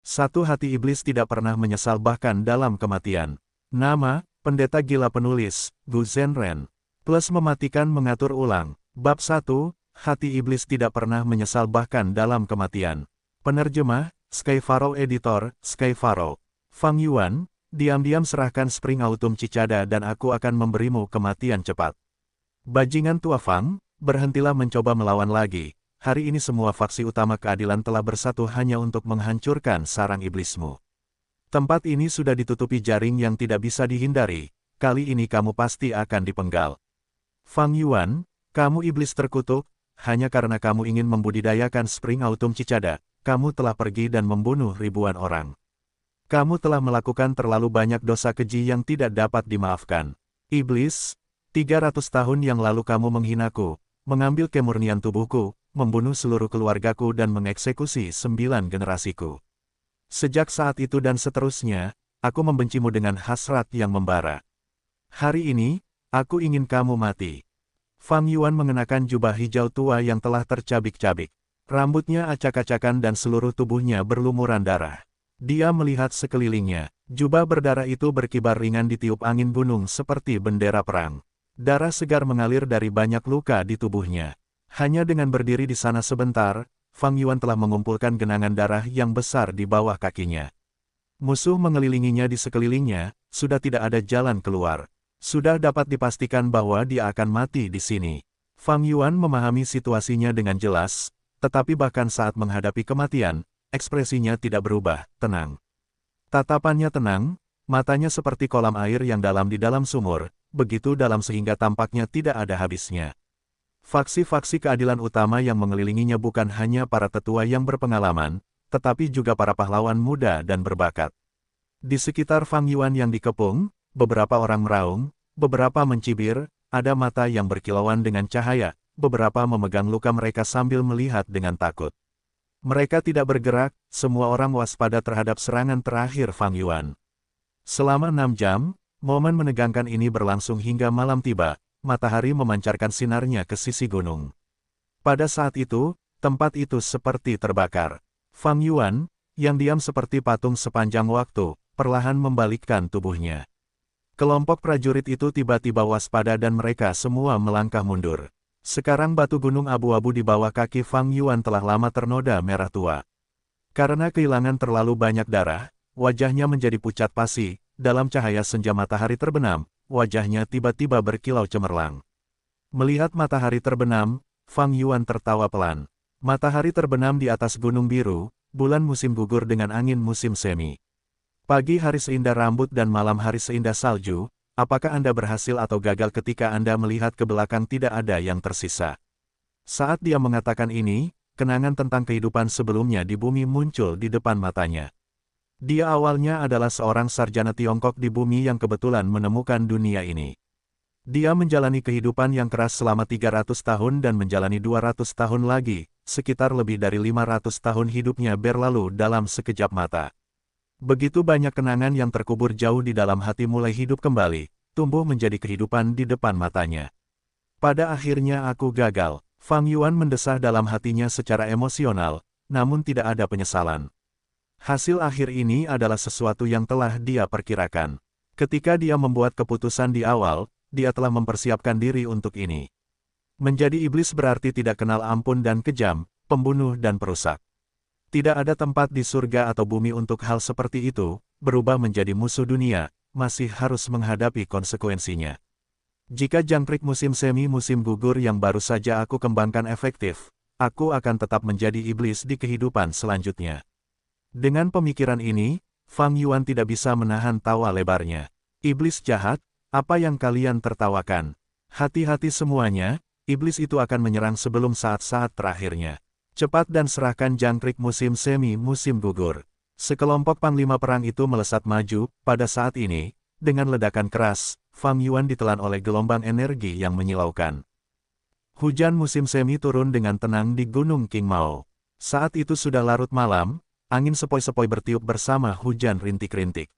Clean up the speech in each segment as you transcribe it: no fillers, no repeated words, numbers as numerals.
Satu hati iblis tidak pernah menyesal bahkan dalam kematian. Nama, Pendeta Gila Penulis, Gu Zhenren. Plus mematikan mengatur ulang. Bab 1, Hati Iblis Tidak Pernah Menyesal Bahkan Dalam Kematian. Penerjemah, Skyfaro Editor, Skyfaro. Fang Yuan, diam-diam serahkan Spring Autumn Cicada dan aku akan memberimu kematian cepat. Bajingan tua Fang, berhentilah mencoba melawan lagi. Hari ini semua faksi utama keadilan telah bersatu hanya untuk menghancurkan sarang iblismu. Tempat ini sudah ditutupi jaring yang tidak bisa dihindari, kali ini kamu pasti akan dipenggal. Fang Yuan, kamu iblis terkutuk, hanya karena kamu ingin membudidayakan Spring Autumn Cicada, kamu telah pergi dan membunuh ribuan orang. Kamu telah melakukan terlalu banyak dosa keji yang tidak dapat dimaafkan. Iblis, 300 tahun yang lalu kamu menghinaku, mengambil kemurnian tubuhku, membunuh seluruh keluargaku dan mengeksekusi 9 generasiku. Sejak saat itu dan seterusnya, aku membencimu dengan hasrat yang membara. Hari ini, aku ingin kamu mati. Fang Yuan mengenakan jubah hijau tua yang telah tercabik-cabik. Rambutnya acak-acakan dan seluruh tubuhnya berlumuran darah. Dia melihat sekelilingnya, jubah berdarah itu berkibar ringan ditiup angin gunung seperti bendera perang. Darah segar mengalir dari banyak luka di tubuhnya. Hanya dengan berdiri di sana sebentar, Fang Yuan telah mengumpulkan genangan darah yang besar di bawah kakinya. Musuh mengelilinginya di sekelilingnya, sudah tidak ada jalan keluar. Sudah dapat dipastikan bahwa dia akan mati di sini. Fang Yuan memahami situasinya dengan jelas, tetapi bahkan saat menghadapi kematian, ekspresinya tidak berubah, tenang. Tatapannya tenang, matanya seperti kolam air yang dalam di dalam sumur, begitu dalam sehingga tampaknya tidak ada habisnya. Faksi-faksi keadilan utama yang mengelilinginya bukan hanya para tetua yang berpengalaman, tetapi juga para pahlawan muda dan berbakat. Di sekitar Fang Yuan yang dikepung, beberapa orang meraung, beberapa mencibir, ada mata yang berkilauan dengan cahaya, beberapa memegang luka mereka sambil melihat dengan takut. Mereka tidak bergerak, semua orang waspada terhadap serangan terakhir Fang Yuan. Selama 6 jam, momen menegangkan ini berlangsung hingga malam tiba. Matahari memancarkan sinarnya ke sisi gunung. Pada saat itu, tempat itu seperti terbakar. Fang Yuan, yang diam seperti patung sepanjang waktu, perlahan membalikkan tubuhnya. Kelompok prajurit itu tiba-tiba waspada dan mereka semua melangkah mundur. Sekarang batu gunung abu-abu di bawah kaki Fang Yuan telah lama ternoda merah tua. Karena kehilangan terlalu banyak darah, wajahnya menjadi pucat pasi, dalam cahaya senja matahari terbenam. Wajahnya tiba-tiba berkilau cemerlang. Melihat matahari terbenam, Fang Yuan tertawa pelan. Matahari terbenam di atas gunung biru, bulan musim gugur dengan angin musim semi. Pagi hari seindah rambut dan malam hari seindah salju, apakah Anda berhasil atau gagal ketika Anda melihat ke belakang tidak ada yang tersisa? Saat dia mengatakan ini, kenangan tentang kehidupan sebelumnya di bumi muncul di depan matanya. Dia awalnya adalah seorang sarjana Tiongkok di bumi yang kebetulan menemukan dunia ini. Dia menjalani kehidupan yang keras selama 300 tahun dan menjalani 200 tahun lagi, sekitar lebih dari 500 tahun hidupnya berlalu dalam sekejap mata. Begitu banyak kenangan yang terkubur jauh di dalam hati mulai hidup kembali, tumbuh menjadi kehidupan di depan matanya. Pada akhirnya aku gagal, Fang Yuan mendesah dalam hatinya secara emosional, namun tidak ada penyesalan. Hasil akhir ini adalah sesuatu yang telah dia perkirakan. Ketika dia membuat keputusan di awal, dia telah mempersiapkan diri untuk ini. Menjadi iblis berarti tidak kenal ampun dan kejam, pembunuh dan perusak. Tidak ada tempat di surga atau bumi untuk hal seperti itu, berubah menjadi musuh dunia, masih harus menghadapi konsekuensinya. Jika jangkrik musim semi musim gugur yang baru saja aku kembangkan efektif, aku akan tetap menjadi iblis di kehidupan selanjutnya. Dengan pemikiran ini, Fang Yuan tidak bisa menahan tawa lebarnya. Iblis jahat, apa yang kalian tertawakan? Hati-hati semuanya, iblis itu akan menyerang sebelum saat-saat terakhirnya. Cepat dan serahkan jangkrik musim semi musim gugur. Sekelompok panglima perang itu melesat maju, pada saat ini, dengan ledakan keras, Fang Yuan ditelan oleh gelombang energi yang menyilaukan. Hujan musim semi turun dengan tenang di Gunung Qingmao. Saat itu sudah larut malam, angin sepoi-sepoi bertiup bersama hujan rintik-rintik.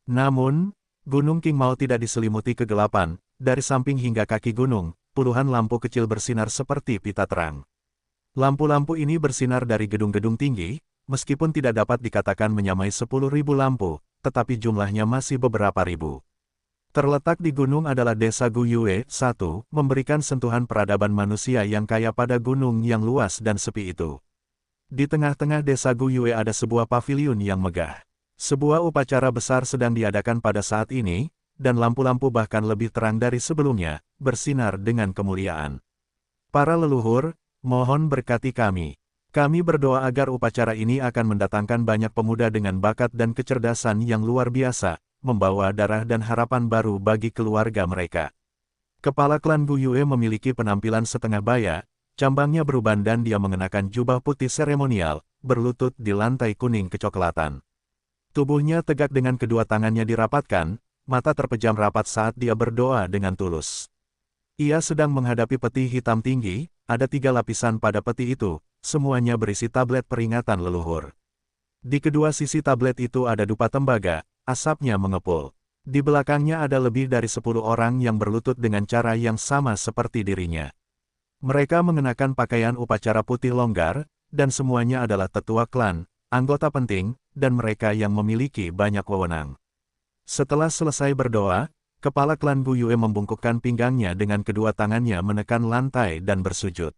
Namun, Gunung Qingmao tidak diselimuti kegelapan, dari samping hingga kaki gunung, puluhan lampu kecil bersinar seperti pita terang. Lampu-lampu ini bersinar dari gedung-gedung tinggi, meskipun tidak dapat dikatakan menyamai 10.000 lampu, tetapi jumlahnya masih beberapa ribu. Terletak di gunung adalah desa Guyue. 1. Memberikan sentuhan peradaban manusia yang kaya pada gunung yang luas dan sepi itu. Di tengah-tengah desa Guyue ada sebuah paviliun yang megah. Sebuah upacara besar sedang diadakan pada saat ini, dan lampu-lampu bahkan lebih terang dari sebelumnya, bersinar dengan kemuliaan. Para leluhur, mohon berkati kami. Kami berdoa agar upacara ini akan mendatangkan banyak pemuda dengan bakat dan kecerdasan yang luar biasa, membawa darah dan harapan baru bagi keluarga mereka. Kepala klan Guyue memiliki penampilan setengah baya, cambangnya beruban dan dia mengenakan jubah putih seremonial, berlutut di lantai kuning kecoklatan. Tubuhnya tegak dengan kedua tangannya dirapatkan, mata terpejam rapat saat dia berdoa dengan tulus. Ia sedang menghadapi peti hitam tinggi, ada 3 lapisan pada peti itu, semuanya berisi tablet peringatan leluhur. Di kedua sisi tablet itu ada dupa tembaga, asapnya mengepul. Di belakangnya ada lebih dari 10 orang yang berlutut dengan cara yang sama seperti dirinya. Mereka mengenakan pakaian upacara putih longgar, dan semuanya adalah tetua klan, anggota penting, dan mereka yang memiliki banyak wewenang. Setelah selesai berdoa, kepala klan Guyue membungkukkan pinggangnya dengan kedua tangannya menekan lantai dan bersujud.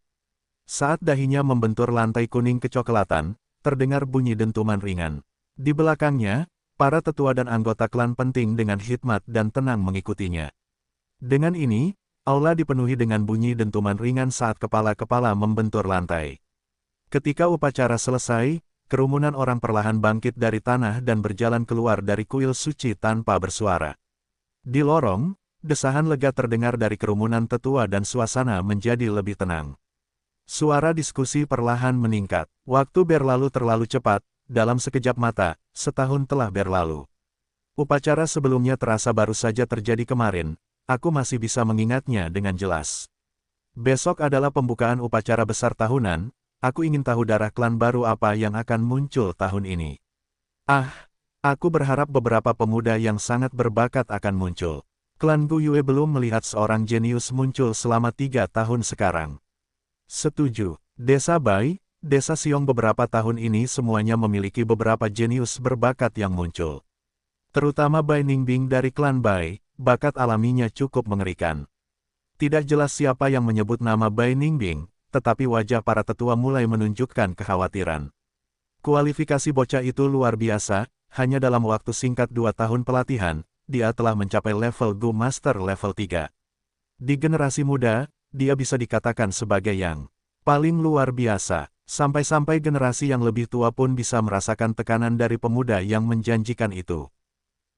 Saat dahinya membentur lantai kuning kecoklatan, terdengar bunyi dentuman ringan. Di belakangnya, para tetua dan anggota klan penting dengan hikmat dan tenang mengikutinya. Dengan ini, aula dipenuhi dengan bunyi dentuman ringan saat kepala-kepala membentur lantai. Ketika upacara selesai, kerumunan orang perlahan bangkit dari tanah dan berjalan keluar dari kuil suci tanpa bersuara. Di lorong, desahan lega terdengar dari kerumunan tetua dan suasana menjadi lebih tenang. Suara diskusi perlahan meningkat. Waktu berlalu terlalu cepat, dalam sekejap mata, setahun telah berlalu. Upacara sebelumnya terasa baru saja terjadi kemarin, aku masih bisa mengingatnya dengan jelas. Besok adalah pembukaan upacara besar tahunan, aku ingin tahu darah klan baru apa yang akan muncul tahun ini. Aku berharap beberapa pemuda yang sangat berbakat akan muncul. Klan Guyue belum melihat seorang jenius muncul selama 3 tahun sekarang. Setuju. Desa Bai, Desa Xiong beberapa tahun ini semuanya memiliki beberapa jenius berbakat yang muncul. Terutama Bai Ningbing dari klan Bai, bakat alaminya cukup mengerikan. Tidak jelas siapa yang menyebut nama Bai Ningbing, tetapi wajah para tetua mulai menunjukkan kekhawatiran. Kualifikasi bocah itu luar biasa, hanya dalam waktu singkat 2 tahun pelatihan, dia telah mencapai level Gu Master level 3. Di generasi muda, dia bisa dikatakan sebagai yang paling luar biasa, sampai-sampai generasi yang lebih tua pun bisa merasakan tekanan dari pemuda yang menjanjikan itu.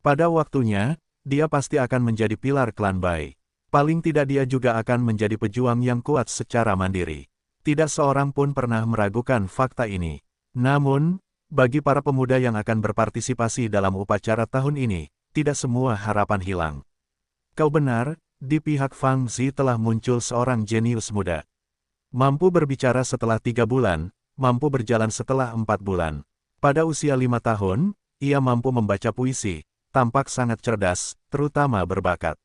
Pada waktunya, dia pasti akan menjadi pilar klan Bai. Paling tidak dia juga akan menjadi pejuang yang kuat secara mandiri. Tidak seorang pun pernah meragukan fakta ini. Namun, bagi para pemuda yang akan berpartisipasi dalam upacara tahun ini, tidak semua harapan hilang. Kau benar, di pihak Fang Zi telah muncul seorang jenius muda. Mampu berbicara setelah 3 bulan, mampu berjalan setelah 4 bulan. Pada usia 5 tahun, ia mampu membaca puisi, tampak sangat cerdas, terutama berbakat.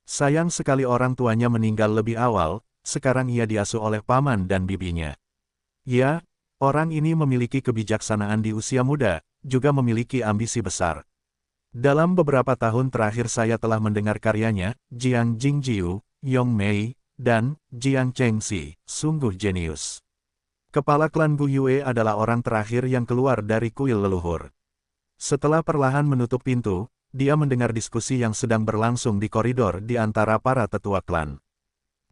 Sayang sekali orang tuanya meninggal lebih awal, sekarang ia diasuh oleh paman dan bibinya. Ya, orang ini memiliki kebijaksanaan di usia muda, juga memiliki ambisi besar. Dalam beberapa tahun terakhir saya telah mendengar karyanya, Jiang Jingjiu, Yong Mei, dan Jiang Chengxi, sungguh jenius. Kepala klan Guyue adalah orang terakhir yang keluar dari kuil leluhur. Setelah perlahan menutup pintu, dia mendengar diskusi yang sedang berlangsung di koridor di antara para tetua klan.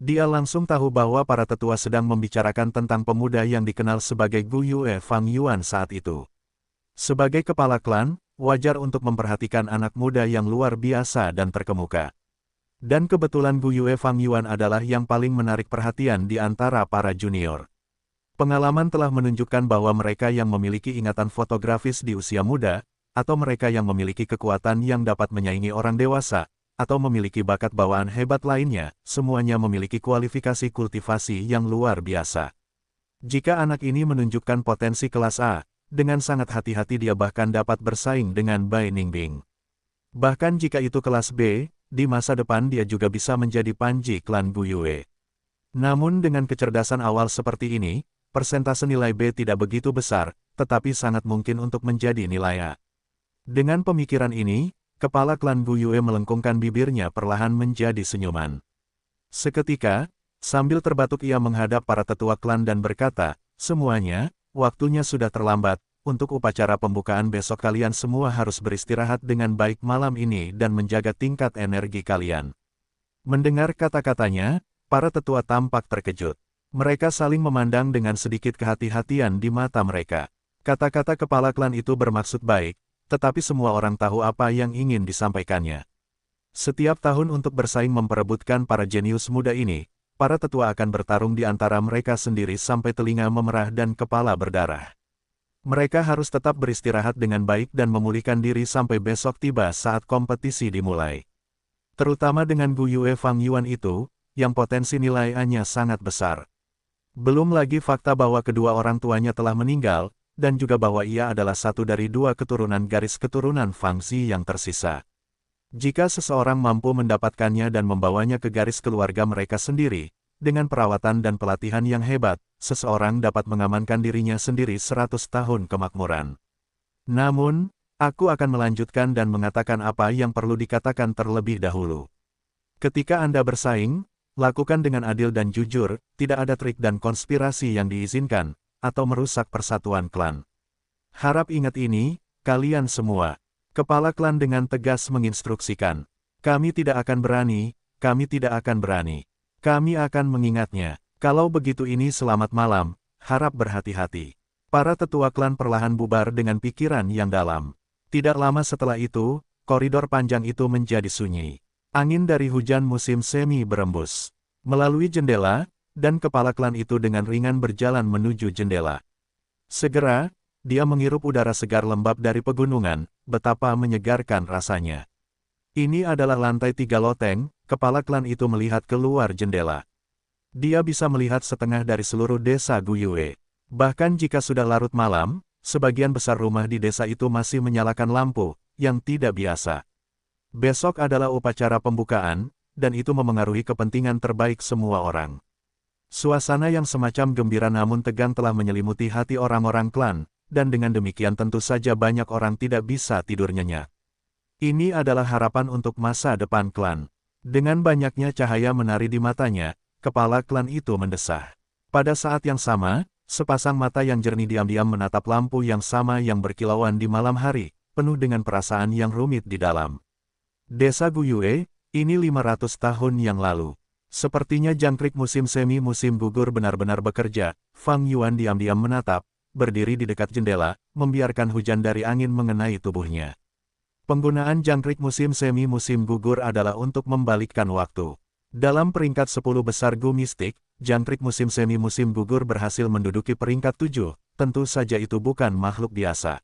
Dia langsung tahu bahwa para tetua sedang membicarakan tentang pemuda yang dikenal sebagai Guyue Fang Yuan saat itu. Sebagai kepala klan, wajar untuk memperhatikan anak muda yang luar biasa dan terkemuka. Dan kebetulan Guyue Fang Yuan adalah yang paling menarik perhatian di antara para junior. Pengalaman telah menunjukkan bahwa mereka yang memiliki ingatan fotografis di usia muda, atau mereka yang memiliki kekuatan yang dapat menyaingi orang dewasa, atau memiliki bakat bawaan hebat lainnya, semuanya memiliki kualifikasi kultivasi yang luar biasa. Jika anak ini menunjukkan potensi kelas A, dengan sangat hati-hati dia bahkan dapat bersaing dengan Bai Ningbing. Bahkan jika itu kelas B, di masa depan dia juga bisa menjadi panji klan Guyue. Namun dengan kecerdasan awal seperti ini, persentase nilai B tidak begitu besar, tetapi sangat mungkin untuk menjadi nilai A. Dengan pemikiran ini, kepala klan Gu Yue melengkungkan bibirnya perlahan menjadi senyuman. Seketika, sambil terbatuk ia menghadap para tetua klan dan berkata, "Semuanya, waktunya sudah terlambat. Untuk upacara pembukaan besok kalian semua harus beristirahat dengan baik malam ini dan menjaga tingkat energi kalian." Mendengar kata-katanya, para tetua tampak terkejut. Mereka saling memandang dengan sedikit kehati-hatian di mata mereka. Kata-kata kepala klan itu bermaksud baik, tetapi semua orang tahu apa yang ingin disampaikannya. Setiap tahun untuk bersaing memperebutkan para jenius muda ini, para tetua akan bertarung di antara mereka sendiri sampai telinga memerah dan kepala berdarah. Mereka harus tetap beristirahat dengan baik dan memulihkan diri sampai besok tiba saat kompetisi dimulai. Terutama dengan Gu Yue Fang Yuan itu, yang potensi nilai A-nya sangat besar. Belum lagi fakta bahwa kedua orang tuanya telah meninggal, dan juga bahwa ia adalah satu dari dua keturunan garis keturunan Fang Zi yang tersisa. Jika seseorang mampu mendapatkannya dan membawanya ke garis keluarga mereka sendiri, dengan perawatan dan pelatihan yang hebat, seseorang dapat mengamankan dirinya sendiri 100 tahun kemakmuran. Namun, aku akan melanjutkan dan mengatakan apa yang perlu dikatakan terlebih dahulu. Ketika Anda bersaing, lakukan dengan adil dan jujur, tidak ada trik dan konspirasi yang diizinkan, atau merusak persatuan klan. Harap ingat ini, kalian semua. Kepala klan dengan tegas menginstruksikan. Kami tidak akan berani, kami tidak akan berani. Kami akan mengingatnya. Kalau begitu ini selamat malam, harap berhati-hati. Para tetua klan perlahan bubar dengan pikiran yang dalam. Tidak lama setelah itu, koridor panjang itu menjadi sunyi. Angin dari hujan musim semi berembus melalui jendela, dan kepala klan itu dengan ringan berjalan menuju jendela. Segera, dia menghirup udara segar lembab dari pegunungan, betapa menyegarkan rasanya. Ini adalah lantai 3 loteng, kepala klan itu melihat keluar jendela. Dia bisa melihat setengah dari seluruh desa Gu Yue. Bahkan jika sudah larut malam, sebagian besar rumah di desa itu masih menyalakan lampu, yang tidak biasa. Besok adalah upacara pembukaan, dan itu memengaruhi kepentingan terbaik semua orang. Suasana yang semacam gembira namun tegang telah menyelimuti hati orang-orang klan, dan dengan demikian tentu saja banyak orang tidak bisa tidur nyenyak. Ini adalah harapan untuk masa depan klan. Dengan banyaknya cahaya menari di matanya, kepala klan itu mendesah. Pada saat yang sama, sepasang mata yang jernih diam-diam menatap lampu yang sama yang berkilauan di malam hari, penuh dengan perasaan yang rumit di dalam. Desa Gu Yue, ini 500 tahun yang lalu. Sepertinya jangkrik musim semi musim gugur benar-benar bekerja, Fang Yuan diam-diam menatap, berdiri di dekat jendela, membiarkan hujan dari angin mengenai tubuhnya. Penggunaan jangkrik musim semi musim gugur adalah untuk membalikkan waktu. Dalam peringkat 10 besar Gu Mistik, jangkrik musim semi musim gugur berhasil menduduki peringkat 7, tentu saja itu bukan makhluk biasa.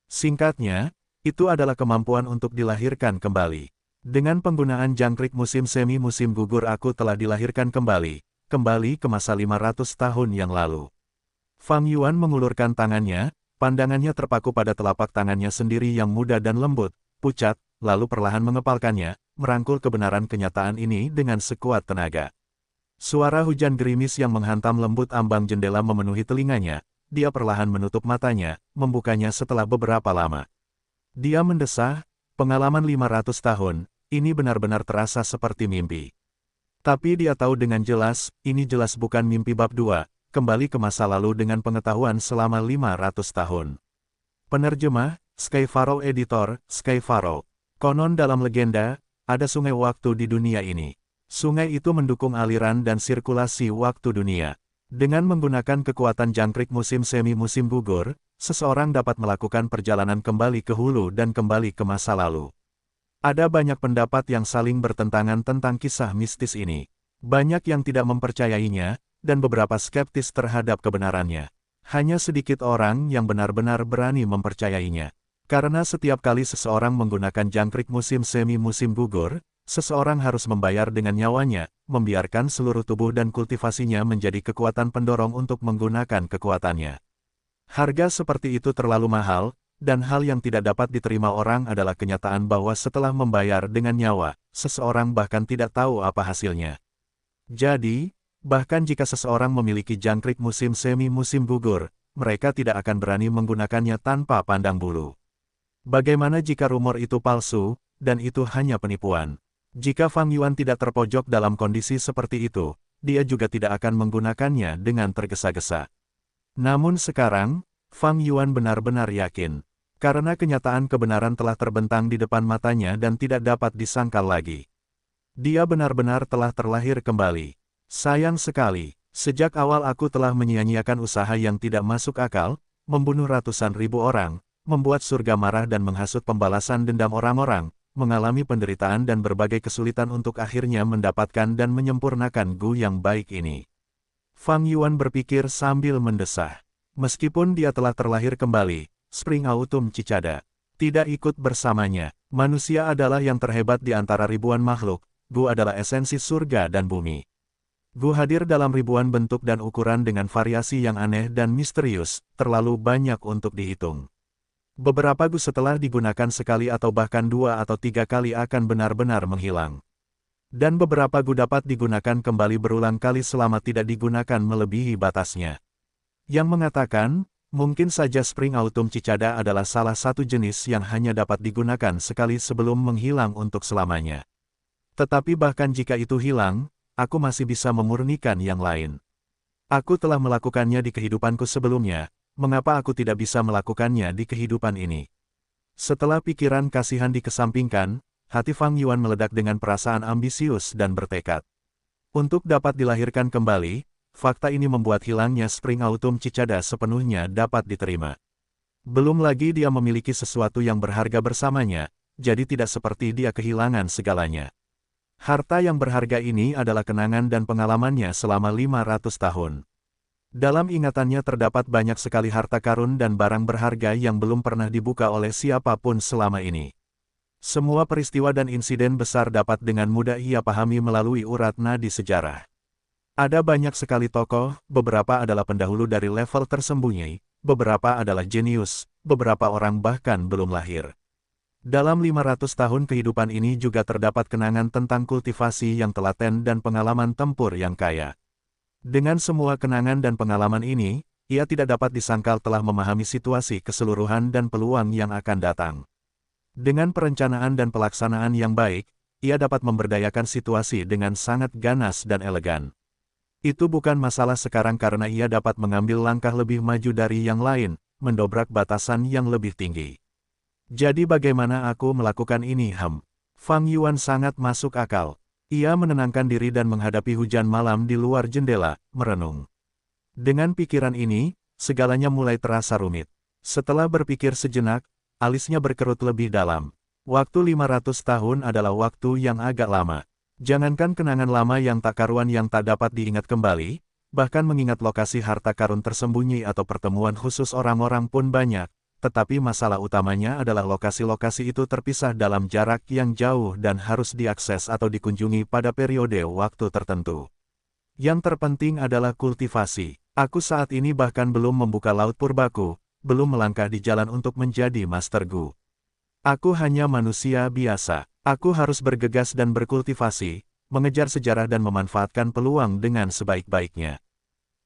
Singkatnya, itu adalah kemampuan untuk dilahirkan kembali. Dengan penggunaan jangkrik musim semi musim gugur aku telah dilahirkan kembali ke masa 500 tahun yang lalu. Fang Yuan mengulurkan tangannya, pandangannya terpaku pada telapak tangannya sendiri yang muda dan lembut, pucat, lalu perlahan mengepalkannya, merangkul kebenaran kenyataan ini dengan sekuat tenaga. Suara hujan gerimis yang menghantam lembut ambang jendela memenuhi telinganya, dia perlahan menutup matanya, membukanya setelah beberapa lama. Dia mendesah, pengalaman 500 tahun, ini benar-benar terasa seperti mimpi. Tapi dia tahu dengan jelas, ini jelas bukan mimpi bab 2, kembali ke masa lalu dengan pengetahuan selama 500 tahun. Penerjemah, Sky Pharaoh Editor, Sky Pharaoh. Konon dalam legenda, ada sungai waktu di dunia ini. Sungai itu mendukung aliran dan sirkulasi waktu dunia. Dengan menggunakan kekuatan jangkrik musim semi musim gugur, seseorang dapat melakukan perjalanan kembali ke hulu dan kembali ke masa lalu. Ada banyak pendapat yang saling bertentangan tentang kisah mistis ini. Banyak yang tidak mempercayainya, dan beberapa skeptis terhadap kebenarannya. Hanya sedikit orang yang benar-benar berani mempercayainya. Karena setiap kali seseorang menggunakan jangkrik musim semi musim gugur, seseorang harus membayar dengan nyawanya, membiarkan seluruh tubuh dan kultivasinya menjadi kekuatan pendorong untuk menggunakan kekuatannya. Harga seperti itu terlalu mahal, dan hal yang tidak dapat diterima orang adalah kenyataan bahwa setelah membayar dengan nyawa, seseorang bahkan tidak tahu apa hasilnya. Jadi, bahkan jika seseorang memiliki jangkrik musim semi musim gugur, mereka tidak akan berani menggunakannya tanpa pandang bulu. Bagaimana jika rumor itu palsu, dan itu hanya penipuan? Jika Fang Yuan tidak terpojok dalam kondisi seperti itu, dia juga tidak akan menggunakannya dengan tergesa-gesa. Namun sekarang, Fang Yuan benar-benar yakin. Karena kenyataan kebenaran telah terbentang di depan matanya dan tidak dapat disangkal lagi. Dia benar-benar telah terlahir kembali. Sayang sekali, sejak awal aku telah menyia-nyiakan usaha yang tidak masuk akal, membunuh ratusan ribu orang, membuat surga marah dan menghasut pembalasan dendam orang-orang, mengalami penderitaan dan berbagai kesulitan untuk akhirnya mendapatkan dan menyempurnakan Gu yang baik ini. Fang Yuan berpikir sambil mendesah. Meskipun dia telah terlahir kembali, Spring Autumn Cicada tidak ikut bersamanya. Manusia adalah yang terhebat di antara ribuan makhluk. Gu adalah esensi surga dan bumi. Gu hadir dalam ribuan bentuk dan ukuran dengan variasi yang aneh dan misterius, terlalu banyak untuk dihitung. Beberapa Gu setelah digunakan sekali atau bahkan 2 atau 3 kali akan benar-benar menghilang. Dan beberapa Gu dapat digunakan kembali berulang kali selama tidak digunakan melebihi batasnya. Yang mengatakan, mungkin saja Spring Autumn Cicada adalah salah satu jenis yang hanya dapat digunakan sekali sebelum menghilang untuk selamanya. Tetapi bahkan jika itu hilang, aku masih bisa memurnikan yang lain. Aku telah melakukannya di kehidupanku sebelumnya, mengapa aku tidak bisa melakukannya di kehidupan ini? Setelah pikiran kasihan dikesampingkan, hati Fang Yuan meledak dengan perasaan ambisius dan bertekad. Untuk dapat dilahirkan kembali, fakta ini membuat hilangnya Spring Autumn Cicada sepenuhnya dapat diterima. Belum lagi dia memiliki sesuatu yang berharga bersamanya, jadi tidak seperti dia kehilangan segalanya. Harta yang berharga ini adalah kenangan dan pengalamannya selama 500 tahun. Dalam ingatannya terdapat banyak sekali harta karun dan barang berharga yang belum pernah dibuka oleh siapapun selama ini. Semua peristiwa dan insiden besar dapat dengan mudah ia pahami melalui urat nadi sejarah. Ada banyak sekali tokoh, beberapa adalah pendahulu dari level tersembunyi, beberapa adalah jenius, beberapa orang bahkan belum lahir. Dalam 500 tahun kehidupan ini juga terdapat kenangan tentang kultivasi yang telaten dan pengalaman tempur yang kaya. Dengan semua kenangan dan pengalaman ini, ia tidak dapat disangkal telah memahami situasi keseluruhan dan peluang yang akan datang. Dengan perencanaan dan pelaksanaan yang baik, ia dapat memberdayakan situasi dengan sangat ganas dan elegan. Itu bukan masalah sekarang karena ia dapat mengambil langkah lebih maju dari yang lain, mendobrak batasan yang lebih tinggi. Jadi bagaimana aku melakukan ini? Fang Yuan sangat masuk akal. Ia menenangkan diri dan menghadapi hujan malam di luar jendela, merenung. Dengan pikiran ini, segalanya mulai terasa rumit. Setelah berpikir sejenak, alisnya berkerut lebih dalam. Waktu 500 tahun adalah waktu yang agak lama. Jangankan kenangan lama yang tak karuan yang tak dapat diingat kembali, bahkan mengingat lokasi harta karun tersembunyi atau pertemuan khusus orang-orang pun banyak. Tetapi masalah utamanya adalah lokasi-lokasi itu terpisah dalam jarak yang jauh dan harus diakses atau dikunjungi pada periode waktu tertentu. Yang terpenting adalah kultivasi. Aku saat ini bahkan belum membuka laut purbaku, belum melangkah di jalan untuk menjadi Master Gu. Aku hanya manusia biasa. Aku harus bergegas dan berkultivasi, mengejar sejarah dan memanfaatkan peluang dengan sebaik-baiknya.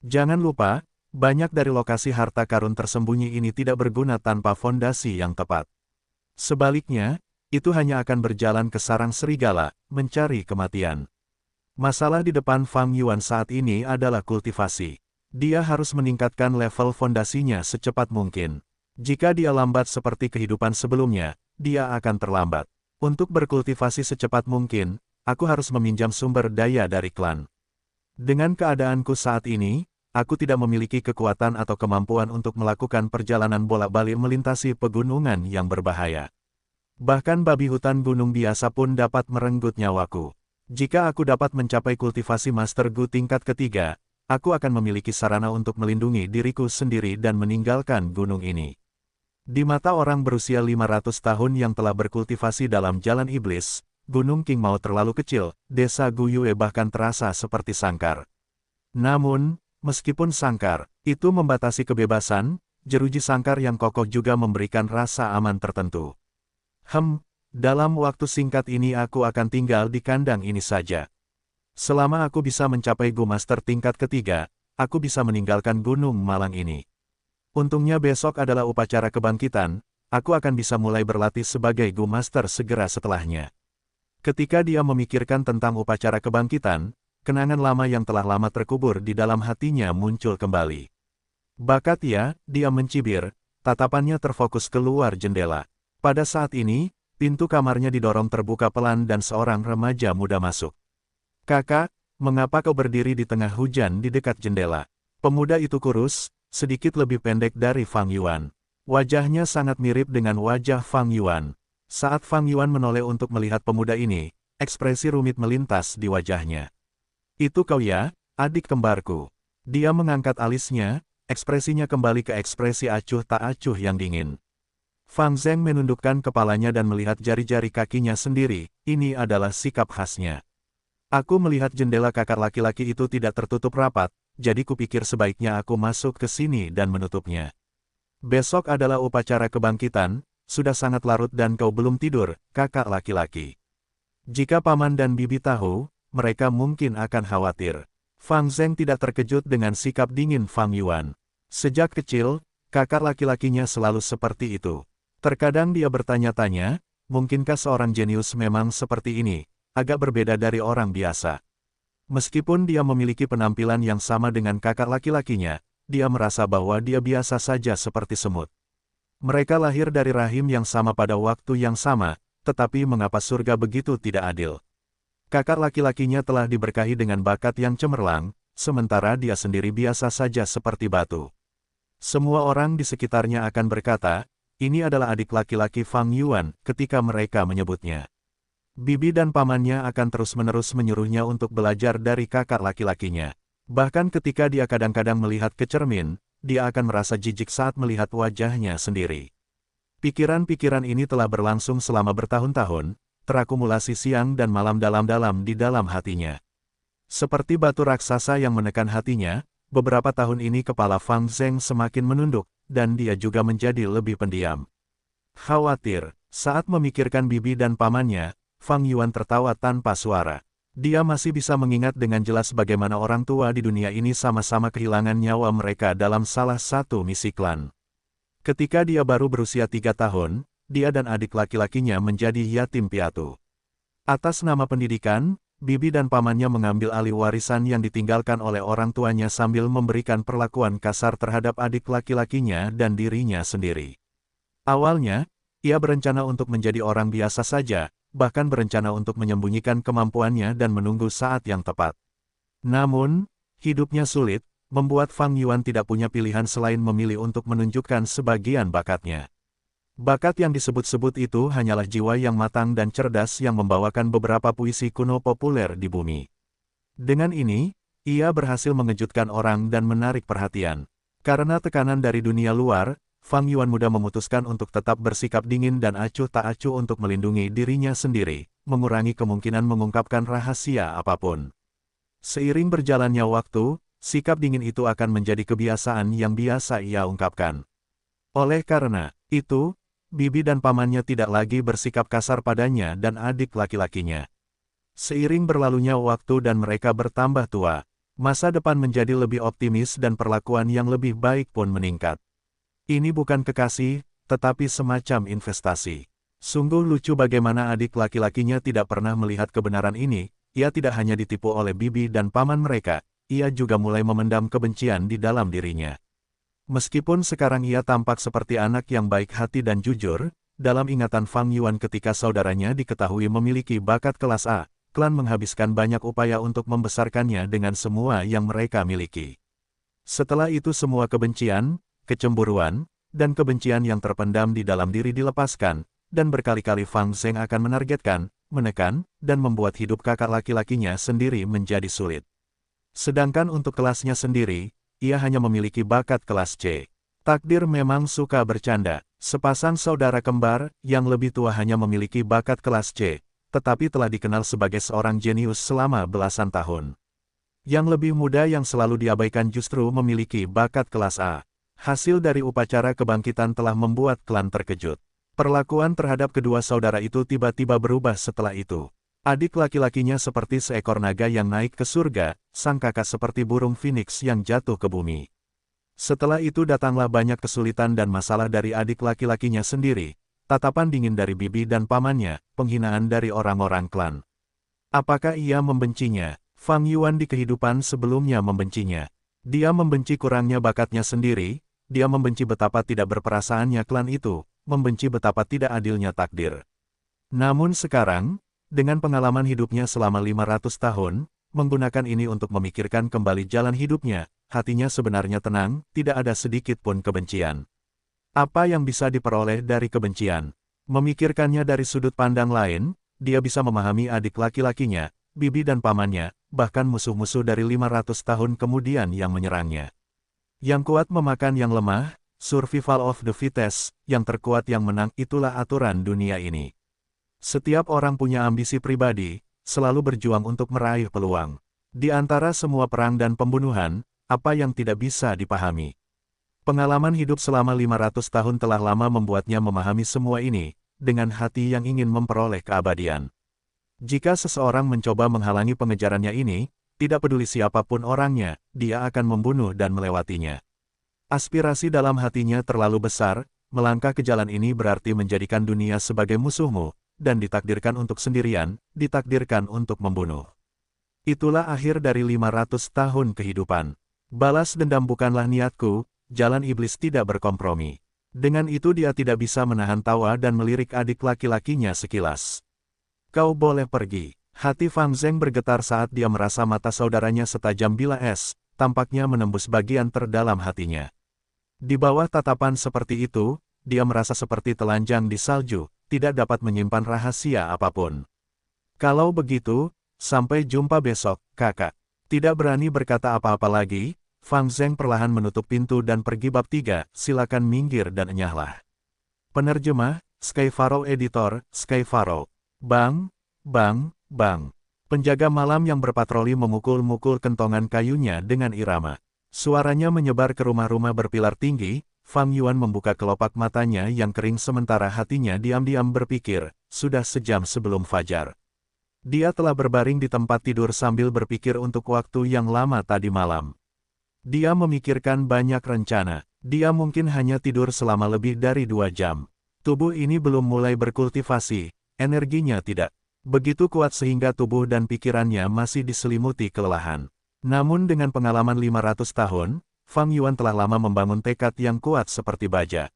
Jangan lupa, banyak dari lokasi harta karun tersembunyi ini tidak berguna tanpa fondasi yang tepat. Sebaliknya, itu hanya akan berjalan ke sarang serigala, mencari kematian. Masalah di depan Fang Yuan saat ini adalah kultivasi. Dia harus meningkatkan level fondasinya secepat mungkin. Jika dia lambat seperti kehidupan sebelumnya, dia akan terlambat. Untuk berkultivasi secepat mungkin, aku harus meminjam sumber daya dari klan. Dengan keadaanku saat ini, aku tidak memiliki kekuatan atau kemampuan untuk melakukan perjalanan bolak-balik melintasi pegunungan yang berbahaya. Bahkan babi hutan gunung biasa pun dapat merenggut nyawaku. Jika aku dapat mencapai kultivasi Master Gu tingkat ketiga, aku akan memiliki sarana untuk melindungi diriku sendiri dan meninggalkan gunung ini. Di mata orang berusia 500 tahun yang telah berkultivasi dalam jalan iblis, Gunung Qingmao terlalu kecil, desa Gu Yue bahkan terasa seperti sangkar. Namun, meskipun sangkar, itu membatasi kebebasan, jeruji sangkar yang kokoh juga memberikan rasa aman tertentu. Dalam waktu singkat ini aku akan tinggal di kandang ini saja. Selama aku bisa mencapai Gu Master tingkat ketiga, aku bisa meninggalkan Gunung Malang ini. Untungnya besok adalah upacara kebangkitan, aku akan bisa mulai berlatih sebagai Gu Master segera setelahnya. Ketika dia memikirkan tentang upacara kebangkitan, kenangan lama yang telah lama terkubur di dalam hatinya muncul kembali. Bakat ya, dia mencibir, tatapannya terfokus keluar jendela. Pada saat ini, pintu kamarnya didorong terbuka pelan dan seorang remaja muda masuk. Kakak, mengapa kau berdiri di tengah hujan di dekat jendela? Pemuda itu kurus, sedikit lebih pendek dari Fang Yuan. Wajahnya sangat mirip dengan wajah Fang Yuan. Saat Fang Yuan menoleh untuk melihat pemuda ini, ekspresi rumit melintas di wajahnya. Itu kau ya, adik kembarku. Dia mengangkat alisnya, ekspresinya kembali ke ekspresi acuh tak acuh yang dingin. Fang Zheng menundukkan kepalanya dan melihat jari-jari kakinya sendiri, ini adalah sikap khasnya. Aku melihat jendela kakak laki-laki itu tidak tertutup rapat, jadi kupikir sebaiknya aku masuk ke sini dan menutupnya. Besok adalah upacara kebangkitan, sudah sangat larut dan kau belum tidur, kakak laki-laki. Jika paman dan bibi tahu, mereka mungkin akan khawatir. Fang Zheng tidak terkejut dengan sikap dingin Fang Yuan. Sejak kecil, kakak laki-lakinya selalu seperti itu. Terkadang dia bertanya-tanya, mungkinkah seorang jenius memang seperti ini, agak berbeda dari orang biasa. Meskipun dia memiliki penampilan yang sama dengan kakak laki-lakinya, dia merasa bahwa dia biasa saja seperti semut. Mereka lahir dari rahim yang sama pada waktu yang sama, tetapi mengapa surga begitu tidak adil? Kakak laki-lakinya telah diberkahi dengan bakat yang cemerlang, sementara dia sendiri biasa saja seperti batu. Semua orang di sekitarnya akan berkata, ini adalah adik laki-laki Fang Yuan ketika mereka menyebutnya. Bibi dan pamannya akan terus-menerus menyuruhnya untuk belajar dari kakak laki-lakinya. Bahkan ketika dia kadang-kadang melihat ke cermin, dia akan merasa jijik saat melihat wajahnya sendiri. Pikiran-pikiran ini telah berlangsung selama bertahun-tahun, terakumulasi siang dan malam dalam-dalam di dalam hatinya. Seperti batu raksasa yang menekan hatinya, beberapa tahun ini kepala Fang Zheng semakin menunduk, dan dia juga menjadi lebih pendiam. Khawatir, saat memikirkan bibi dan pamannya, Fang Yuan tertawa tanpa suara. Dia masih bisa mengingat dengan jelas bagaimana orang tua di dunia ini sama-sama kehilangan nyawa mereka dalam salah satu misi klan. Ketika dia baru berusia 3 tahun, dia dan adik laki-lakinya menjadi yatim piatu. Atas nama pendidikan, bibi dan pamannya mengambil alih warisan yang ditinggalkan oleh orang tuanya sambil memberikan perlakuan kasar terhadap adik laki-lakinya dan dirinya sendiri. Awalnya, ia berencana untuk menjadi orang biasa saja, bahkan berencana untuk menyembunyikan kemampuannya dan menunggu saat yang tepat. Namun, hidupnya sulit, membuat Fang Yuan tidak punya pilihan selain memilih untuk menunjukkan sebagian bakatnya. Bakat yang disebut-sebut itu hanyalah jiwa yang matang dan cerdas yang membawakan beberapa puisi kuno populer di bumi. Dengan ini, ia berhasil mengejutkan orang dan menarik perhatian. Karena tekanan dari dunia luar, Fang Yuan muda memutuskan untuk tetap bersikap dingin dan acuh tak acuh untuk melindungi dirinya sendiri, mengurangi kemungkinan mengungkapkan rahasia apapun. Seiring berjalannya waktu, sikap dingin itu akan menjadi kebiasaan yang biasa ia ungkapkan. Oleh karena itu, bibi dan pamannya tidak lagi bersikap kasar padanya dan adik laki-lakinya. Seiring berlalunya waktu dan mereka bertambah tua, masa depan menjadi lebih optimis dan perlakuan yang lebih baik pun meningkat. Ini bukan kekasih, tetapi semacam investasi. Sungguh lucu bagaimana adik laki-lakinya tidak pernah melihat kebenaran ini, ia tidak hanya ditipu oleh bibi dan paman mereka, ia juga mulai memendam kebencian di dalam dirinya. Meskipun sekarang ia tampak seperti anak yang baik hati dan jujur, dalam ingatan Fang Yuan ketika saudaranya diketahui memiliki bakat kelas A, klan menghabiskan banyak upaya untuk membesarkannya dengan semua yang mereka miliki. Setelah itu semua kebencian, kecemburuan, dan kebencian yang terpendam di dalam diri dilepaskan, dan berkali-kali Fang Zheng akan menargetkan, menekan, dan membuat hidup kakak laki-lakinya sendiri menjadi sulit. Sedangkan untuk kelasnya sendiri, ia hanya memiliki bakat kelas C. Takdir memang suka bercanda, sepasang saudara kembar, yang lebih tua hanya memiliki bakat kelas C, tetapi telah dikenal sebagai seorang jenius selama belasan tahun. Yang lebih muda yang selalu diabaikan justru memiliki bakat kelas A. Hasil dari upacara kebangkitan telah membuat klan terkejut. Perlakuan terhadap kedua saudara itu tiba-tiba berubah setelah itu. Adik laki-lakinya seperti seekor naga yang naik ke surga, sang kakak seperti burung phoenix yang jatuh ke bumi. Setelah itu datanglah banyak kesulitan dan masalah dari adik laki-lakinya sendiri, tatapan dingin dari bibi dan pamannya, penghinaan dari orang-orang klan. Apakah ia membencinya? Fang Yuan di kehidupan sebelumnya membencinya. Dia membenci kurangnya bakatnya sendiri, dia membenci betapa tidak berperasaannya klan itu, membenci betapa tidak adilnya takdir. Namun sekarang, dengan pengalaman hidupnya selama 500 tahun, menggunakan ini untuk memikirkan kembali jalan hidupnya, hatinya sebenarnya tenang, tidak ada sedikit pun kebencian. Apa yang bisa diperoleh dari kebencian? Memikirkannya dari sudut pandang lain, dia bisa memahami adik laki-lakinya, bibi dan pamannya, bahkan musuh-musuh dari 500 tahun kemudian yang menyerangnya. Yang kuat memakan yang lemah, survival of the fittest, yang terkuat yang menang, itulah aturan dunia ini. Setiap orang punya ambisi pribadi, selalu berjuang untuk meraih peluang. Di antara semua perang dan pembunuhan, apa yang tidak bisa dipahami? Pengalaman hidup selama 500 tahun telah lama membuatnya memahami semua ini, dengan hati yang ingin memperoleh keabadian. Jika seseorang mencoba menghalangi pengejarannya ini, tidak peduli siapapun orangnya, dia akan membunuh dan melewatinya. Aspirasi dalam hatinya terlalu besar, melangkah ke jalan ini berarti menjadikan dunia sebagai musuhmu, dan ditakdirkan untuk sendirian, ditakdirkan untuk membunuh. Itulah akhir dari 500 tahun kehidupan. Balas dendam bukanlah niatku, jalan iblis tidak berkompromi. Dengan itu dia tidak bisa menahan tawa dan melirik adik laki-lakinya sekilas. Kau boleh pergi. Hati Fang Zheng bergetar saat dia merasa mata saudaranya setajam bilah es, tampaknya menembus bagian terdalam hatinya. Di bawah tatapan seperti itu, dia merasa seperti telanjang di salju, tidak dapat menyimpan rahasia apapun. Kalau begitu, sampai jumpa besok, kakak. Tidak berani berkata apa-apa lagi, Fang Zheng perlahan menutup pintu dan pergi. Bab 3, silakan minggir dan enyahlah. Penerjemah, Skyfaro. Editor, Skyfaro. Bang, bang, bang. Penjaga malam yang berpatroli memukul-mukul kentongan kayunya dengan irama. Suaranya menyebar ke rumah-rumah berpilar tinggi. Fang Yuan membuka kelopak matanya yang kering sementara hatinya diam-diam berpikir, sudah sejam sebelum fajar. Dia telah berbaring di tempat tidur sambil berpikir untuk waktu yang lama tadi malam. Dia memikirkan banyak rencana. Dia mungkin hanya tidur selama lebih dari 2 jam. Tubuh ini belum mulai berkultivasi, energinya tidak begitu kuat sehingga tubuh dan pikirannya masih diselimuti kelelahan. Namun dengan pengalaman 500 tahun, Fang Yuan telah lama membangun tekad yang kuat seperti baja.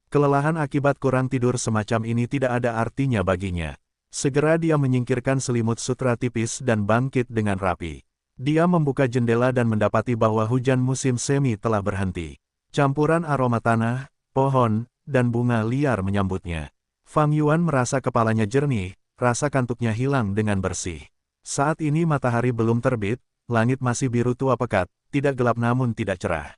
Kelelahan akibat kurang tidur semacam ini tidak ada artinya baginya. Segera dia menyingkirkan selimut sutra tipis dan bangkit dengan rapi. Dia membuka jendela dan mendapati bahwa hujan musim semi telah berhenti. Campuran aroma tanah, pohon, dan bunga liar menyambutnya. Fang Yuan merasa kepalanya jernih, rasa kantuknya hilang dengan bersih. Saat ini matahari belum terbit, langit masih biru tua pekat, tidak gelap namun tidak cerah.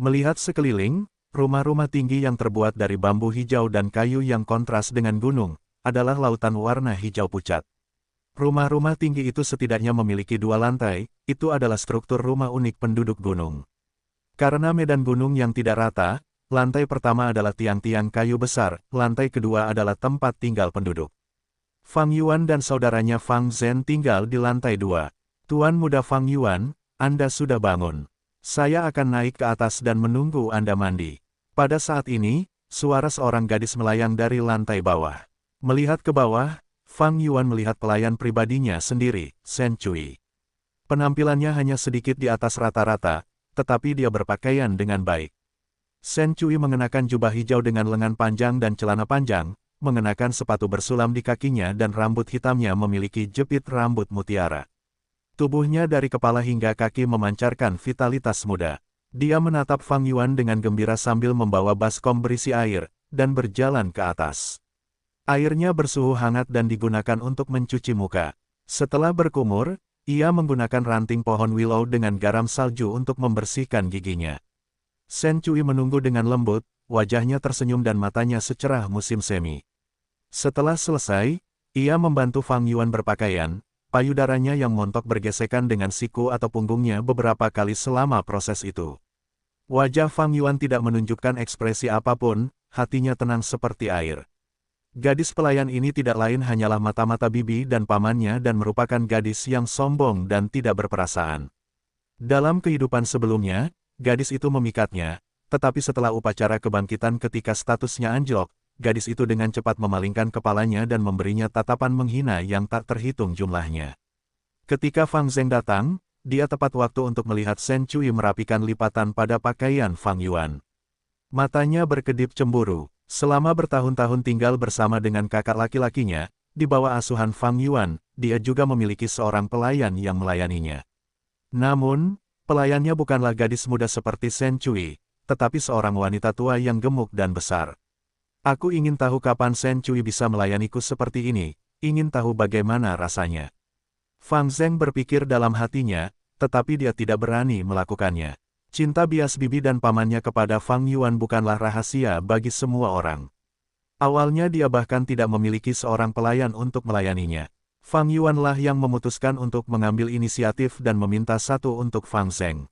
Melihat sekeliling, rumah-rumah tinggi yang terbuat dari bambu hijau dan kayu yang kontras dengan gunung, adalah lautan warna hijau pucat. Rumah-rumah tinggi itu setidaknya memiliki 2 lantai, itu adalah struktur rumah unik penduduk gunung. Karena medan gunung yang tidak rata, lantai pertama adalah tiang-tiang kayu besar, lantai kedua adalah tempat tinggal penduduk. Fang Yuan dan saudaranya Fang Zhen tinggal di lantai 2. Tuan muda Fang Yuan, Anda sudah bangun. Saya akan naik ke atas dan menunggu Anda mandi. Pada saat ini, suara seorang gadis melayang dari lantai bawah. Melihat ke bawah, Fang Yuan melihat pelayan pribadinya sendiri, Shen Cui. Penampilannya hanya sedikit di atas rata-rata, tetapi dia berpakaian dengan baik. Shen Cui mengenakan jubah hijau dengan lengan panjang dan celana panjang, mengenakan sepatu bersulam di kakinya dan rambut hitamnya memiliki jepit rambut mutiara. Tubuhnya dari kepala hingga kaki memancarkan vitalitas muda. Dia menatap Fang Yuan dengan gembira sambil membawa baskom berisi air, dan berjalan ke atas. Airnya bersuhu hangat dan digunakan untuk mencuci muka. Setelah berkumur, ia menggunakan ranting pohon willow dengan garam salju untuk membersihkan giginya. Shen Cui menunggu dengan lembut, wajahnya tersenyum dan matanya secerah musim semi. Setelah selesai, ia membantu Fang Yuan berpakaian. Payudaranya yang montok bergesekan dengan siku atau punggungnya beberapa kali selama proses itu. Wajah Fang Yuan tidak menunjukkan ekspresi apapun, hatinya tenang seperti air. Gadis pelayan ini tidak lain hanyalah mata-mata bibi dan pamannya dan merupakan gadis yang sombong dan tidak berperasaan. Dalam kehidupan sebelumnya, gadis itu memikatnya, tetapi setelah upacara kebangkitan ketika statusnya anjlok, gadis itu dengan cepat memalingkan kepalanya dan memberinya tatapan menghina yang tak terhitung jumlahnya. Ketika Fang Zheng datang, dia tepat waktu untuk melihat Shen Cui merapikan lipatan pada pakaian Fang Yuan. Matanya berkedip cemburu. Selama bertahun-tahun tinggal bersama dengan kakak laki-lakinya, di bawah asuhan Fang Yuan, dia juga memiliki seorang pelayan yang melayaninya. Namun, pelayannya bukanlah gadis muda seperti Shen Cui, tetapi seorang wanita tua yang gemuk dan besar. Aku ingin tahu kapan Shen Cui bisa melayaniku seperti ini, ingin tahu bagaimana rasanya. Fang Zheng berpikir dalam hatinya, tetapi dia tidak berani melakukannya. Cinta bias bibi dan pamannya kepada Fang Yuan bukanlah rahasia bagi semua orang. Awalnya dia bahkan tidak memiliki seorang pelayan untuk melayaninya. Fang Yuanlah yang memutuskan untuk mengambil inisiatif dan meminta satu untuk Fang Zheng.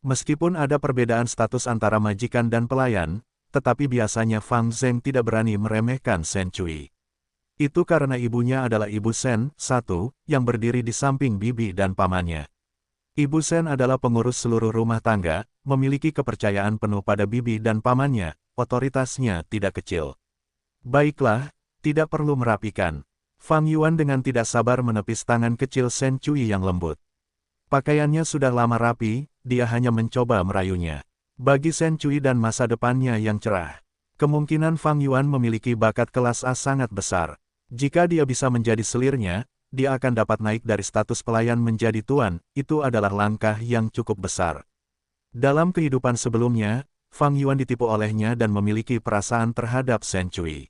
Meskipun ada perbedaan status antara majikan dan pelayan, tetapi biasanya Fang Zheng tidak berani meremehkan Shen Cui. Itu karena ibunya adalah Ibu Shen, satu, yang berdiri di samping bibi dan pamannya. Ibu Shen adalah pengurus seluruh rumah tangga, memiliki kepercayaan penuh pada bibi dan pamannya, otoritasnya tidak kecil. Baiklah, tidak perlu merapikan. Fang Yuan dengan tidak sabar menepis tangan kecil Shen Cui yang lembut. Pakaiannya sudah lama rapi, dia hanya mencoba merayunya. Bagi Shen Cui dan masa depannya yang cerah, kemungkinan Fang Yuan memiliki bakat kelas A sangat besar. Jika dia bisa menjadi selirnya, dia akan dapat naik dari status pelayan menjadi tuan, itu adalah langkah yang cukup besar. Dalam kehidupan sebelumnya, Fang Yuan ditipu olehnya dan memiliki perasaan terhadap Shen Cui.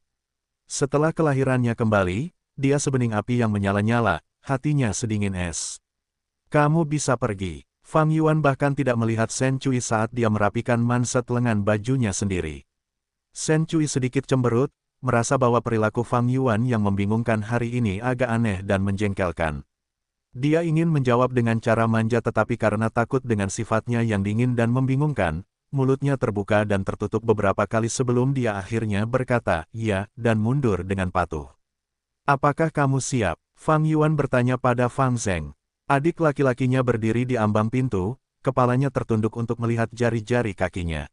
Setelah kelahirannya kembali, dia sebening api yang menyala-nyala, hatinya sedingin es. Kamu bisa pergi. Fang Yuan bahkan tidak melihat Shen Cui saat dia merapikan manset lengan bajunya sendiri. Shen Cui sedikit cemberut, merasa bahwa perilaku Fang Yuan yang membingungkan hari ini agak aneh dan menjengkelkan. Dia ingin menjawab dengan cara manja tetapi karena takut dengan sifatnya yang dingin dan membingungkan, mulutnya terbuka dan tertutup beberapa kali sebelum dia akhirnya berkata, "Ya," dan mundur dengan patuh. "Apakah kamu siap?" Fang Yuan bertanya pada Fang Zheng. Adik laki-lakinya berdiri di ambang pintu, kepalanya tertunduk untuk melihat jari-jari kakinya.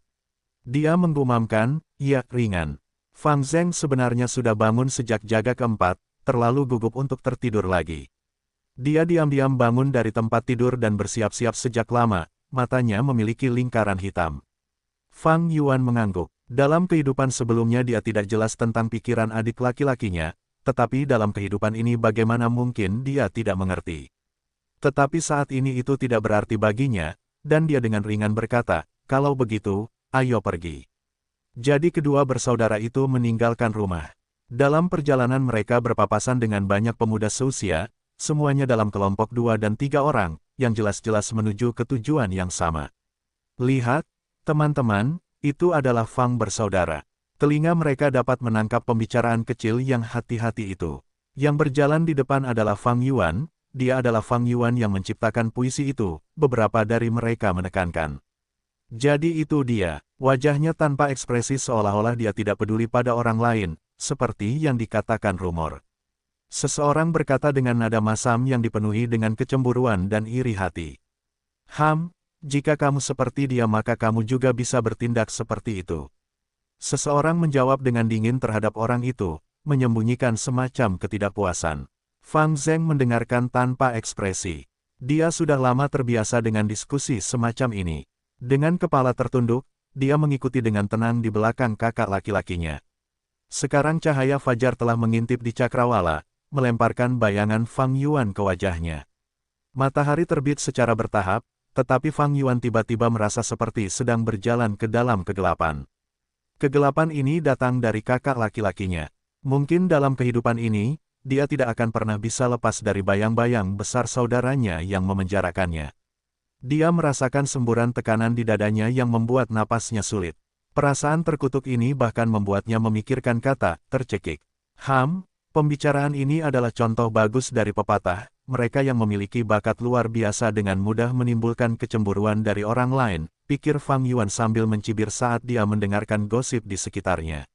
Dia menggumamkan, "Ya, ringan." Fang Zheng sebenarnya sudah bangun sejak jaga keempat, terlalu gugup untuk tertidur lagi. Dia diam-diam bangun dari tempat tidur dan bersiap-siap sejak lama, matanya memiliki lingkaran hitam. Fang Yuan mengangguk. Dalam kehidupan sebelumnya dia tidak jelas tentang pikiran adik laki-lakinya, tetapi dalam kehidupan ini bagaimana mungkin dia tidak mengerti. Tetapi saat ini itu tidak berarti baginya, dan dia dengan ringan berkata, "Kalau begitu, ayo pergi." Jadi kedua bersaudara itu meninggalkan rumah. Dalam perjalanan mereka berpapasan dengan banyak pemuda seusia, semuanya dalam kelompok 2 dan 3 orang, yang jelas-jelas menuju ke tujuan yang sama. Lihat, teman-teman, itu adalah Fang bersaudara. Telinga mereka dapat menangkap pembicaraan kecil yang hati-hati itu. Yang berjalan di depan adalah Fang Yuan, dia adalah Fang Yuan yang menciptakan puisi itu, beberapa dari mereka menekankan. Jadi itu dia, wajahnya tanpa ekspresi seolah-olah dia tidak peduli pada orang lain, seperti yang dikatakan rumor. Seseorang berkata dengan nada masam yang dipenuhi dengan kecemburuan dan iri hati. Jika kamu seperti dia maka kamu juga bisa bertindak seperti itu." Seseorang menjawab dengan dingin terhadap orang itu, menyembunyikan semacam ketidakpuasan. Fang Zheng mendengarkan tanpa ekspresi. Dia sudah lama terbiasa dengan diskusi semacam ini. Dengan kepala tertunduk, dia mengikuti dengan tenang di belakang kakak laki-lakinya. Sekarang cahaya fajar telah mengintip di cakrawala, melemparkan bayangan Fang Yuan ke wajahnya. Matahari terbit secara bertahap, tetapi Fang Yuan tiba-tiba merasa seperti sedang berjalan ke dalam kegelapan. Kegelapan ini datang dari kakak laki-lakinya. Mungkin dalam kehidupan ini, dia tidak akan pernah bisa lepas dari bayang-bayang besar saudaranya yang memenjarakannya. Dia merasakan semburan tekanan di dadanya yang membuat napasnya sulit. Perasaan terkutuk ini bahkan membuatnya memikirkan kata, tercekik. Pembicaraan ini adalah contoh bagus dari pepatah, mereka yang memiliki bakat luar biasa dengan mudah menimbulkan kecemburuan dari orang lain, pikir Fang Yuan sambil mencibir saat dia mendengarkan gosip di sekitarnya.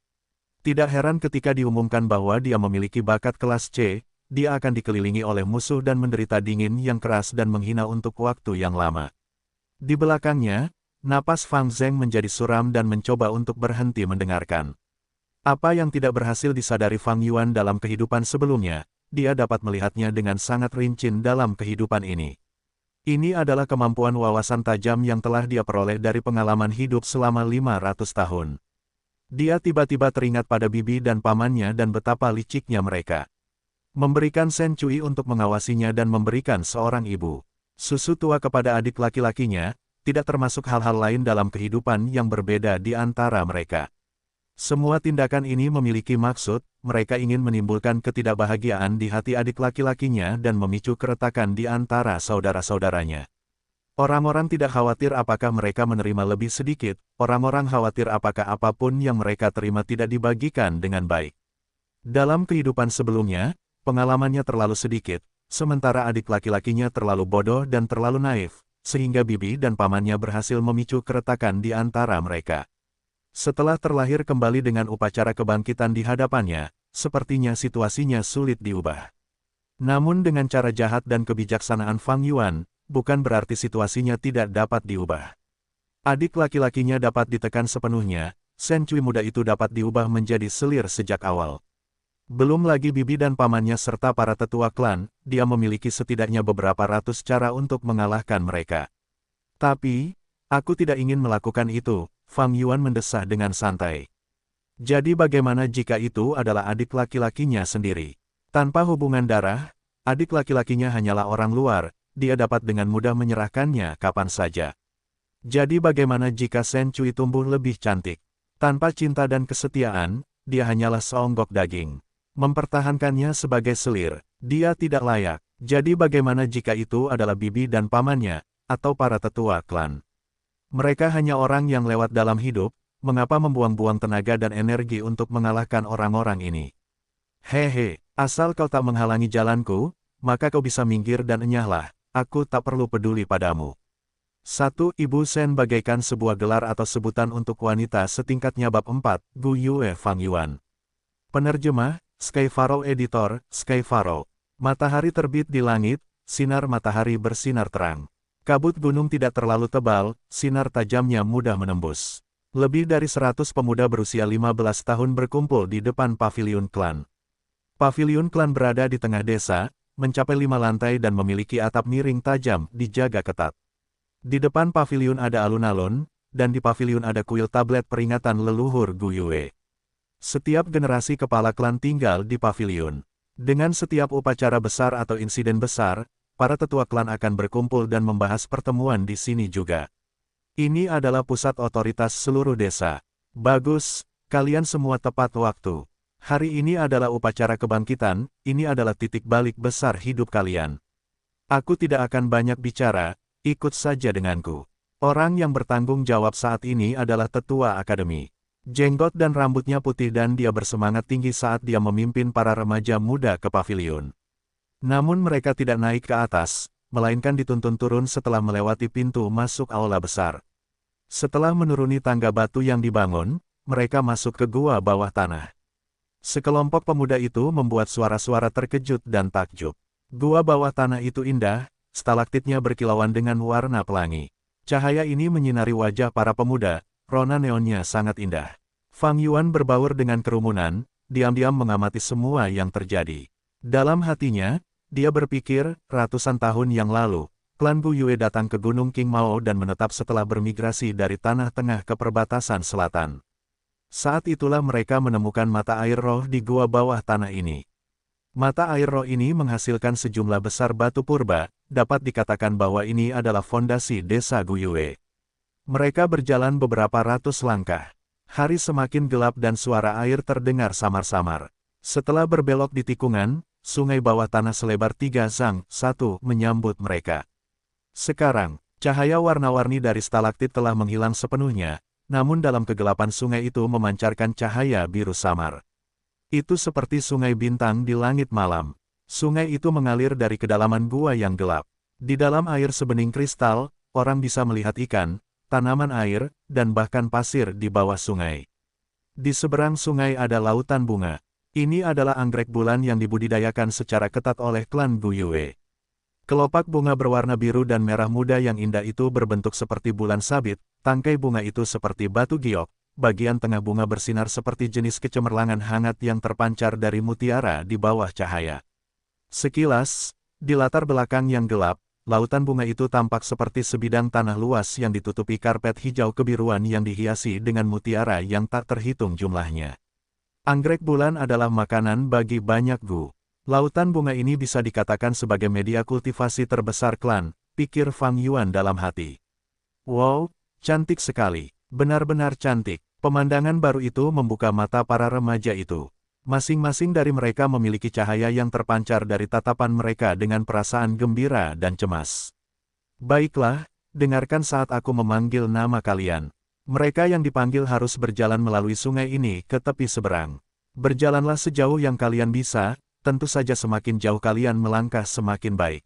Tidak heran ketika diumumkan bahwa dia memiliki bakat kelas C, dia akan dikelilingi oleh musuh dan menderita dingin yang keras dan menghina untuk waktu yang lama. Di belakangnya, Napas Fang Zheng menjadi suram dan mencoba untuk berhenti mendengarkan. Apa yang tidak berhasil disadari Fang Yuan dalam kehidupan sebelumnya, dia dapat melihatnya dengan sangat rinci dalam kehidupan ini. Ini adalah kemampuan wawasan tajam yang telah dia peroleh dari pengalaman hidup selama 500 tahun. Dia tiba-tiba teringat pada bibi dan pamannya dan betapa liciknya mereka. Memberikan Shen Cui untuk mengawasinya dan memberikan seorang ibu susu tua kepada adik laki-lakinya, tidak termasuk hal-hal lain dalam kehidupan yang berbeda di antara mereka. Semua tindakan ini memiliki maksud, mereka ingin menimbulkan ketidakbahagiaan di hati adik laki-lakinya dan memicu keretakan di antara saudara-saudaranya. Orang-orang tidak khawatir apakah mereka menerima lebih sedikit, orang-orang khawatir apakah apapun yang mereka terima tidak dibagikan dengan baik. Dalam kehidupan sebelumnya, pengalamannya terlalu sedikit, sementara adik laki-lakinya terlalu bodoh dan terlalu naif, sehingga bibi dan pamannya berhasil memicu keretakan di antara mereka. Setelah terlahir kembali dengan upacara kebangkitan di hadapannya, sepertinya situasinya sulit diubah. Namun dengan cara jahat dan kebijaksanaan Fang Yuan, bukan berarti situasinya tidak dapat diubah. Adik laki-lakinya dapat ditekan sepenuhnya, Shen Cui muda itu dapat diubah menjadi selir sejak awal. Belum lagi bibi dan pamannya serta para tetua klan, dia memiliki setidaknya beberapa ratus cara untuk mengalahkan mereka. Tapi, aku tidak ingin melakukan itu, Fang Yuan mendesah dengan santai. Jadi bagaimana jika itu adalah adik laki-lakinya sendiri? Tanpa hubungan darah, adik laki-lakinya hanyalah orang luar, dia dapat dengan mudah menyerahkannya kapan saja. Jadi bagaimana jika Shen Cui tumbuh lebih cantik? Tanpa cinta dan kesetiaan, dia hanyalah seonggok daging. Mempertahankannya sebagai selir, dia tidak layak. Jadi bagaimana jika itu adalah bibi dan pamannya, atau para tetua klan? Mereka hanya orang yang lewat dalam hidup, mengapa membuang-buang tenaga dan energi untuk mengalahkan orang-orang ini? Hehe, asal kau tak menghalangi jalanku, maka kau bisa minggir dan enyahlah, aku tak perlu peduli padamu. Satu Ibu Shen bagaikan sebuah gelar atau sebutan untuk wanita setingkatnya bab 4, Gu Yue Fang Yuan. Penerjemah, Sky Pharaoh Editor, Sky Pharaoh. Matahari terbit di langit, sinar matahari bersinar terang. Kabut gunung tidak terlalu tebal, sinar tajamnya mudah menembus. Lebih dari 100 pemuda berusia 15 tahun berkumpul di depan paviliun klan. Paviliun klan berada di tengah desa, mencapai 5 lantai dan memiliki atap miring tajam, dijaga ketat. Di depan paviliun ada alun-alun, dan di paviliun ada kuil tablet peringatan leluhur Gu Yue. Setiap generasi kepala klan tinggal di paviliun. Dengan setiap upacara besar atau insiden besar, para tetua klan akan berkumpul dan membahas pertemuan di sini juga. Ini adalah pusat otoritas seluruh desa. Bagus, kalian semua tepat waktu. Hari ini adalah upacara kebangkitan, ini adalah titik balik besar hidup kalian. Aku tidak akan banyak bicara, ikut saja denganku. Orang yang bertanggung jawab saat ini adalah tetua akademi. Jenggot dan rambutnya putih dan dia bersemangat tinggi saat dia memimpin para remaja muda ke paviliun. Namun mereka tidak naik ke atas, melainkan dituntun turun setelah melewati pintu masuk aula besar. Setelah menuruni tangga batu yang dibangun, mereka masuk ke gua bawah tanah. Sekelompok pemuda itu membuat suara-suara terkejut dan takjub. Gua bawah tanah itu indah, stalaktitnya berkilauan dengan warna pelangi. Cahaya ini menyinari wajah para pemuda, rona neonnya sangat indah. Fang Yuan berbaur dengan kerumunan, diam-diam mengamati semua yang terjadi. Dalam hatinya, dia berpikir, ratusan tahun yang lalu, klan Gu Yue datang ke Gunung King Mao dan menetap setelah bermigrasi dari tanah tengah ke perbatasan selatan. Saat itulah mereka menemukan mata air roh di gua bawah tanah ini. Mata air roh ini menghasilkan sejumlah besar batu purba, dapat dikatakan bahwa ini adalah fondasi desa Gu Yue. Mereka berjalan beberapa ratus langkah. Hari semakin gelap dan suara air terdengar samar-samar. Setelah berbelok di tikungan, sungai bawah tanah selebar 3 zang, 1 menyambut mereka. Sekarang, cahaya warna-warni dari stalaktit telah menghilang sepenuhnya, namun dalam kegelapan sungai itu memancarkan cahaya biru samar. Itu seperti sungai bintang di langit malam. Sungai itu mengalir dari kedalaman gua yang gelap. Di dalam air sebening kristal, orang bisa melihat ikan, tanaman air, dan bahkan pasir di bawah sungai. Di seberang sungai ada lautan bunga. Ini adalah anggrek bulan yang dibudidayakan secara ketat oleh klan Gu Yue. Kelopak bunga berwarna biru dan merah muda yang indah itu berbentuk seperti bulan sabit, tangkai bunga itu seperti batu giok, bagian tengah bunga bersinar seperti jenis kecemerlangan hangat yang terpancar dari mutiara di bawah cahaya. Sekilas, di latar belakang yang gelap, lautan bunga itu tampak seperti sebidang tanah luas yang ditutupi karpet hijau kebiruan yang dihiasi dengan mutiara yang tak terhitung jumlahnya. Anggrek bulan adalah makanan bagi banyak Gu. Lautan bunga ini bisa dikatakan sebagai media kultivasi terbesar klan, pikir Fang Yuan dalam hati. Wow, cantik sekali. Benar-benar cantik. Pemandangan baru itu membuka mata para remaja itu. Masing-masing dari mereka memiliki cahaya yang terpancar dari tatapan mereka dengan perasaan gembira dan cemas. Baiklah, dengarkan saat aku memanggil nama kalian. Mereka yang dipanggil harus berjalan melalui sungai ini ke tepi seberang. Berjalanlah sejauh yang kalian bisa, tentu saja semakin jauh kalian melangkah semakin baik.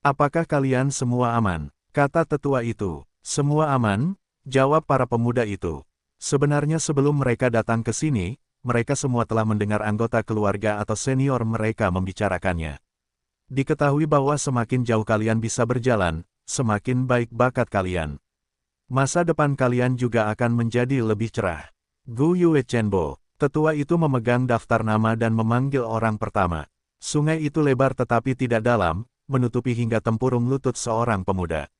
Apakah kalian semua aman? Kata tetua itu. Semua aman, jawab para pemuda itu. Sebenarnya sebelum mereka datang ke sini, mereka semua telah mendengar anggota keluarga atau senior mereka membicarakannya. Diketahui bahwa semakin jauh kalian bisa berjalan, semakin baik bakat kalian. Masa depan kalian juga akan menjadi lebih cerah. Gu Yue Chenbo, tetua itu memegang daftar nama dan memanggil orang pertama. Sungai itu lebar tetapi tidak dalam, menutupi hingga tempurung lutut seorang pemuda.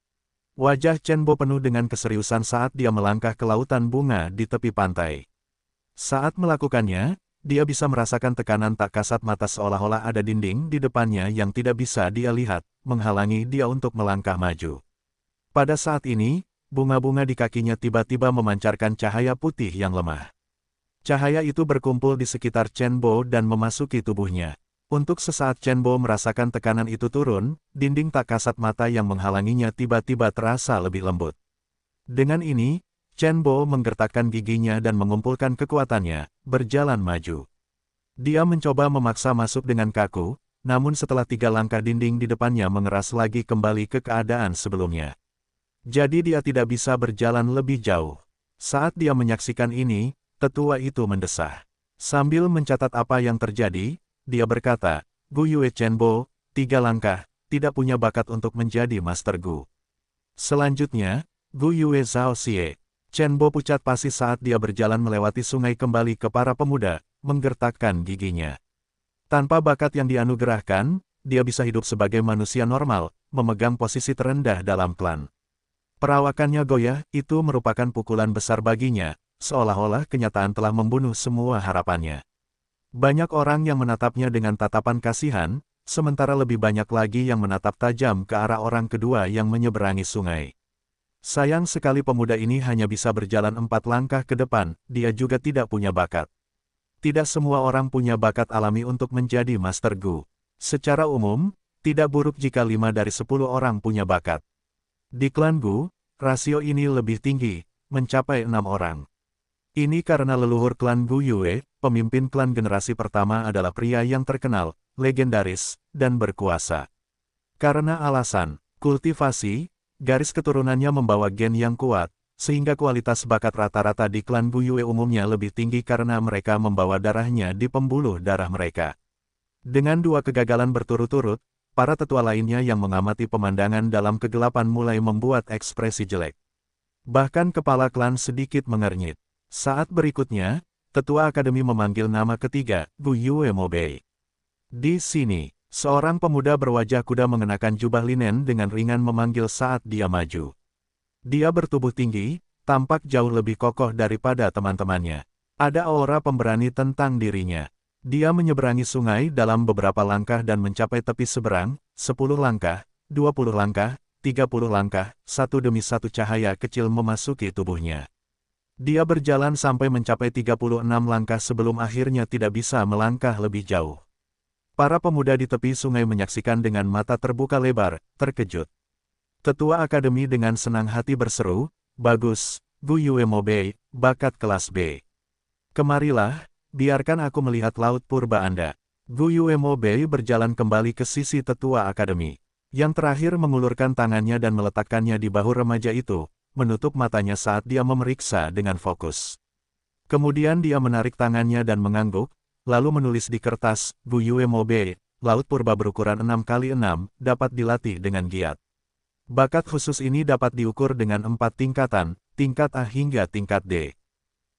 Wajah Chenbo penuh dengan keseriusan saat dia melangkah ke lautan bunga di tepi pantai. Saat melakukannya, dia bisa merasakan tekanan tak kasat mata seolah-olah ada dinding di depannya yang tidak bisa dia lihat, menghalangi dia untuk melangkah maju. Pada saat ini, bunga-bunga di kakinya tiba-tiba memancarkan cahaya putih yang lemah. Cahaya itu berkumpul di sekitar Chenbo dan memasuki tubuhnya. Untuk sesaat Chenbo merasakan tekanan itu turun, dinding tak kasat mata yang menghalanginya tiba-tiba terasa lebih lembut. Dengan ini, Chenbo menggertakkan giginya dan mengumpulkan kekuatannya, berjalan maju. Dia mencoba memaksa masuk dengan kaku, namun setelah 3 langkah dinding di depannya mengeras lagi kembali ke keadaan sebelumnya. Jadi dia tidak bisa berjalan lebih jauh. Saat dia menyaksikan ini, tetua itu mendesah. Sambil mencatat apa yang terjadi, dia berkata, Gu Yue Chenbo, 3 langkah, tidak punya bakat untuk menjadi Master Gu. Selanjutnya, Gu Yue Zhao Xie. Chenbo pucat pasi saat dia berjalan melewati sungai kembali ke para pemuda, menggertakkan giginya. Tanpa bakat yang dianugerahkan, dia bisa hidup sebagai manusia normal, memegang posisi terendah dalam klan. Perawakannya goyah, itu merupakan pukulan besar baginya, seolah-olah kenyataan telah membunuh semua harapannya. Banyak orang yang menatapnya dengan tatapan kasihan, sementara lebih banyak lagi yang menatap tajam ke arah orang kedua yang menyeberangi sungai. Sayang sekali pemuda ini hanya bisa berjalan 4 langkah ke depan, dia juga tidak punya bakat. Tidak semua orang punya bakat alami untuk menjadi Master Gu. Secara umum, tidak buruk jika 5 dari 10 orang punya bakat. Di klan Gu, rasio ini lebih tinggi, mencapai 6 orang. Ini karena leluhur klan Gu Yue, pemimpin klan generasi pertama adalah pria yang terkenal, legendaris, dan berkuasa. Karena alasan kultivasi, garis keturunannya membawa gen yang kuat, sehingga kualitas bakat rata-rata di klan Gu Yue umumnya lebih tinggi karena mereka membawa darahnya di pembuluh darah mereka. Dengan 2 kegagalan berturut-turut, para tetua lainnya yang mengamati pemandangan dalam kegelapan mulai membuat ekspresi jelek. Bahkan kepala klan sedikit mengernyit. Saat berikutnya, tetua akademi memanggil nama ketiga, Gu Yue Mobei. Di sini, seorang pemuda berwajah kuda mengenakan jubah linen dengan ringan memanggil saat dia maju. Dia bertubuh tinggi, tampak jauh lebih kokoh daripada teman-temannya. Ada aura pemberani tentang dirinya. Dia menyeberangi sungai dalam beberapa langkah dan mencapai tepi seberang, 10 langkah, 20 langkah, 30 langkah, satu demi satu cahaya kecil memasuki tubuhnya. Dia berjalan sampai mencapai 36 langkah sebelum akhirnya tidak bisa melangkah lebih jauh. Para pemuda di tepi sungai menyaksikan dengan mata terbuka lebar, terkejut. Tetua akademi dengan senang hati berseru, "Bagus, Gu Yue Mobei, bakat kelas B. Kemarilah, biarkan aku melihat laut purba Anda." Gu Yue Mobei berjalan kembali ke sisi tetua akademi. Yang terakhir mengulurkan tangannya dan meletakkannya di bahu remaja itu, menutup matanya saat dia memeriksa dengan fokus. Kemudian dia menarik tangannya dan mengangguk, lalu menulis di kertas, Gu Yue Mobei, laut purba berukuran 6x6, dapat dilatih dengan giat. Bakat khusus ini dapat diukur dengan 4 tingkatan, tingkat A hingga tingkat D.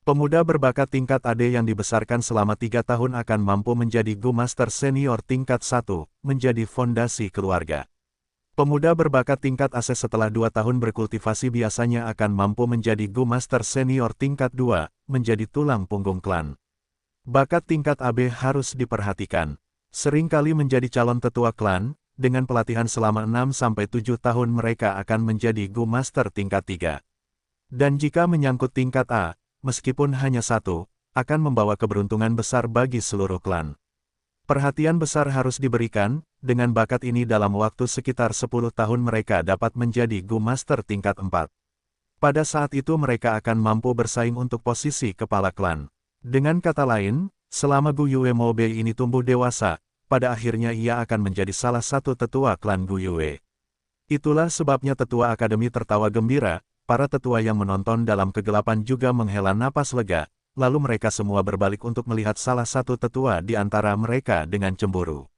Pemuda berbakat tingkat AD yang dibesarkan selama 3 tahun akan mampu menjadi Go Master Senior tingkat 1, menjadi fondasi keluarga. Pemuda berbakat tingkat AC setelah 2 tahun berkultivasi biasanya akan mampu menjadi Go Master Senior tingkat 2, menjadi tulang punggung klan. Bakat tingkat AB harus diperhatikan. Seringkali menjadi calon tetua klan, dengan pelatihan selama 6-7 tahun mereka akan menjadi Go Master tingkat 3. Dan jika menyangkut tingkat A, meskipun hanya 1, akan membawa keberuntungan besar bagi seluruh klan. Perhatian besar harus diberikan, dengan bakat ini dalam waktu sekitar 10 tahun mereka dapat menjadi Go Master tingkat 4. Pada saat itu mereka akan mampu bersaing untuk posisi kepala klan. Dengan kata lain, selama Gu Yue Mobe ini tumbuh dewasa, pada akhirnya ia akan menjadi salah satu tetua klan Gu Yue. Itulah sebabnya tetua akademi tertawa gembira, para tetua yang menonton dalam kegelapan juga menghela napas lega, lalu mereka semua berbalik untuk melihat salah satu tetua di antara mereka dengan cemburu.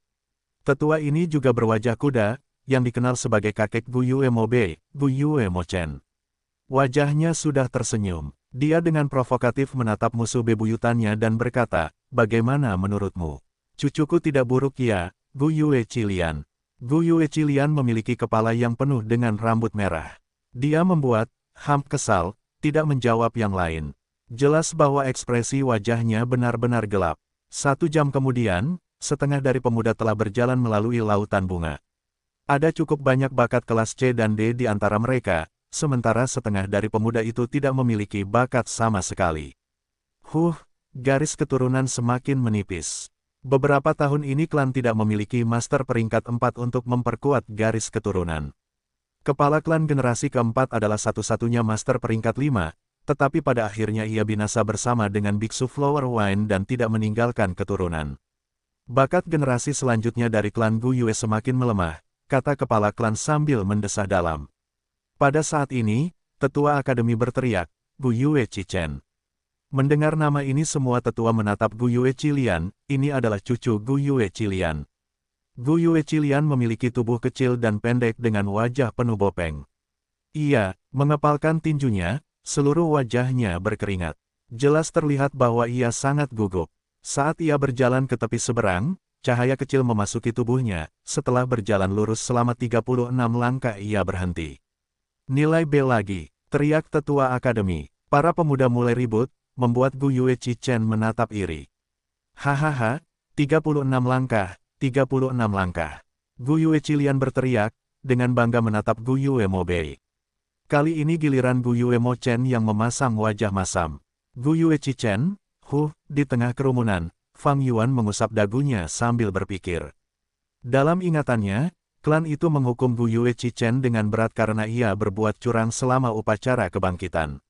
Tetua ini juga berwajah kuda, yang dikenal sebagai kakek Gu Yue Mobe, Gu Yue Mochen. Wajahnya sudah tersenyum. Dia dengan provokatif menatap musuh bebuyutannya dan berkata, "Bagaimana menurutmu? Cucuku tidak buruk ya, Gu Yue Qilian." Gu Yue Qilian memiliki kepala yang penuh dengan rambut merah. Dia membuat kesal, tidak menjawab yang lain. Jelas bahwa ekspresi wajahnya benar-benar gelap. 1 jam kemudian, setengah dari pemuda telah berjalan melalui lautan bunga. Ada cukup banyak bakat kelas C dan D di antara mereka, sementara setengah dari pemuda itu tidak memiliki bakat sama sekali. Garis keturunan semakin menipis. Beberapa tahun ini klan tidak memiliki master peringkat 4 untuk memperkuat garis keturunan. Kepala klan generasi keempat adalah satu-satunya master peringkat 5, tetapi pada akhirnya ia binasa bersama dengan Biksu Flower Wine dan tidak meninggalkan keturunan. Bakat generasi selanjutnya dari klan Gu Yue semakin melemah, kata kepala klan sambil mendesah dalam. Pada saat ini, tetua akademi berteriak, "Gu Yue Qichen." Mendengar nama ini semua tetua menatap Gu Yue Qilian, ini adalah cucu Gu Yue Qilian. Gu Yue Qilian memiliki tubuh kecil dan pendek dengan wajah penuh bopeng. Ia mengepalkan tinjunya, seluruh wajahnya berkeringat. Jelas terlihat bahwa ia sangat gugup. Saat ia berjalan ke tepi seberang, cahaya kecil memasuki tubuhnya, setelah berjalan lurus selama 36 langkah ia berhenti. "Nilai B lagi," teriak tetua akademi. Para pemuda mulai ribut, membuat Gu Yue Qichen menatap iri. "Hahaha, 36 langkah, 36 langkah." Gu Yue Qilian berteriak, dengan bangga menatap Gu Yue Mobe. Kali ini giliran Gu Yue Mochen yang memasang wajah masam. Gu Yue Qichen, di tengah kerumunan, Fang Yuan mengusap dagunya sambil berpikir. Dalam ingatannya, klan itu menghukum Gu Yue Qichen dengan berat karena ia berbuat curang selama upacara kebangkitan.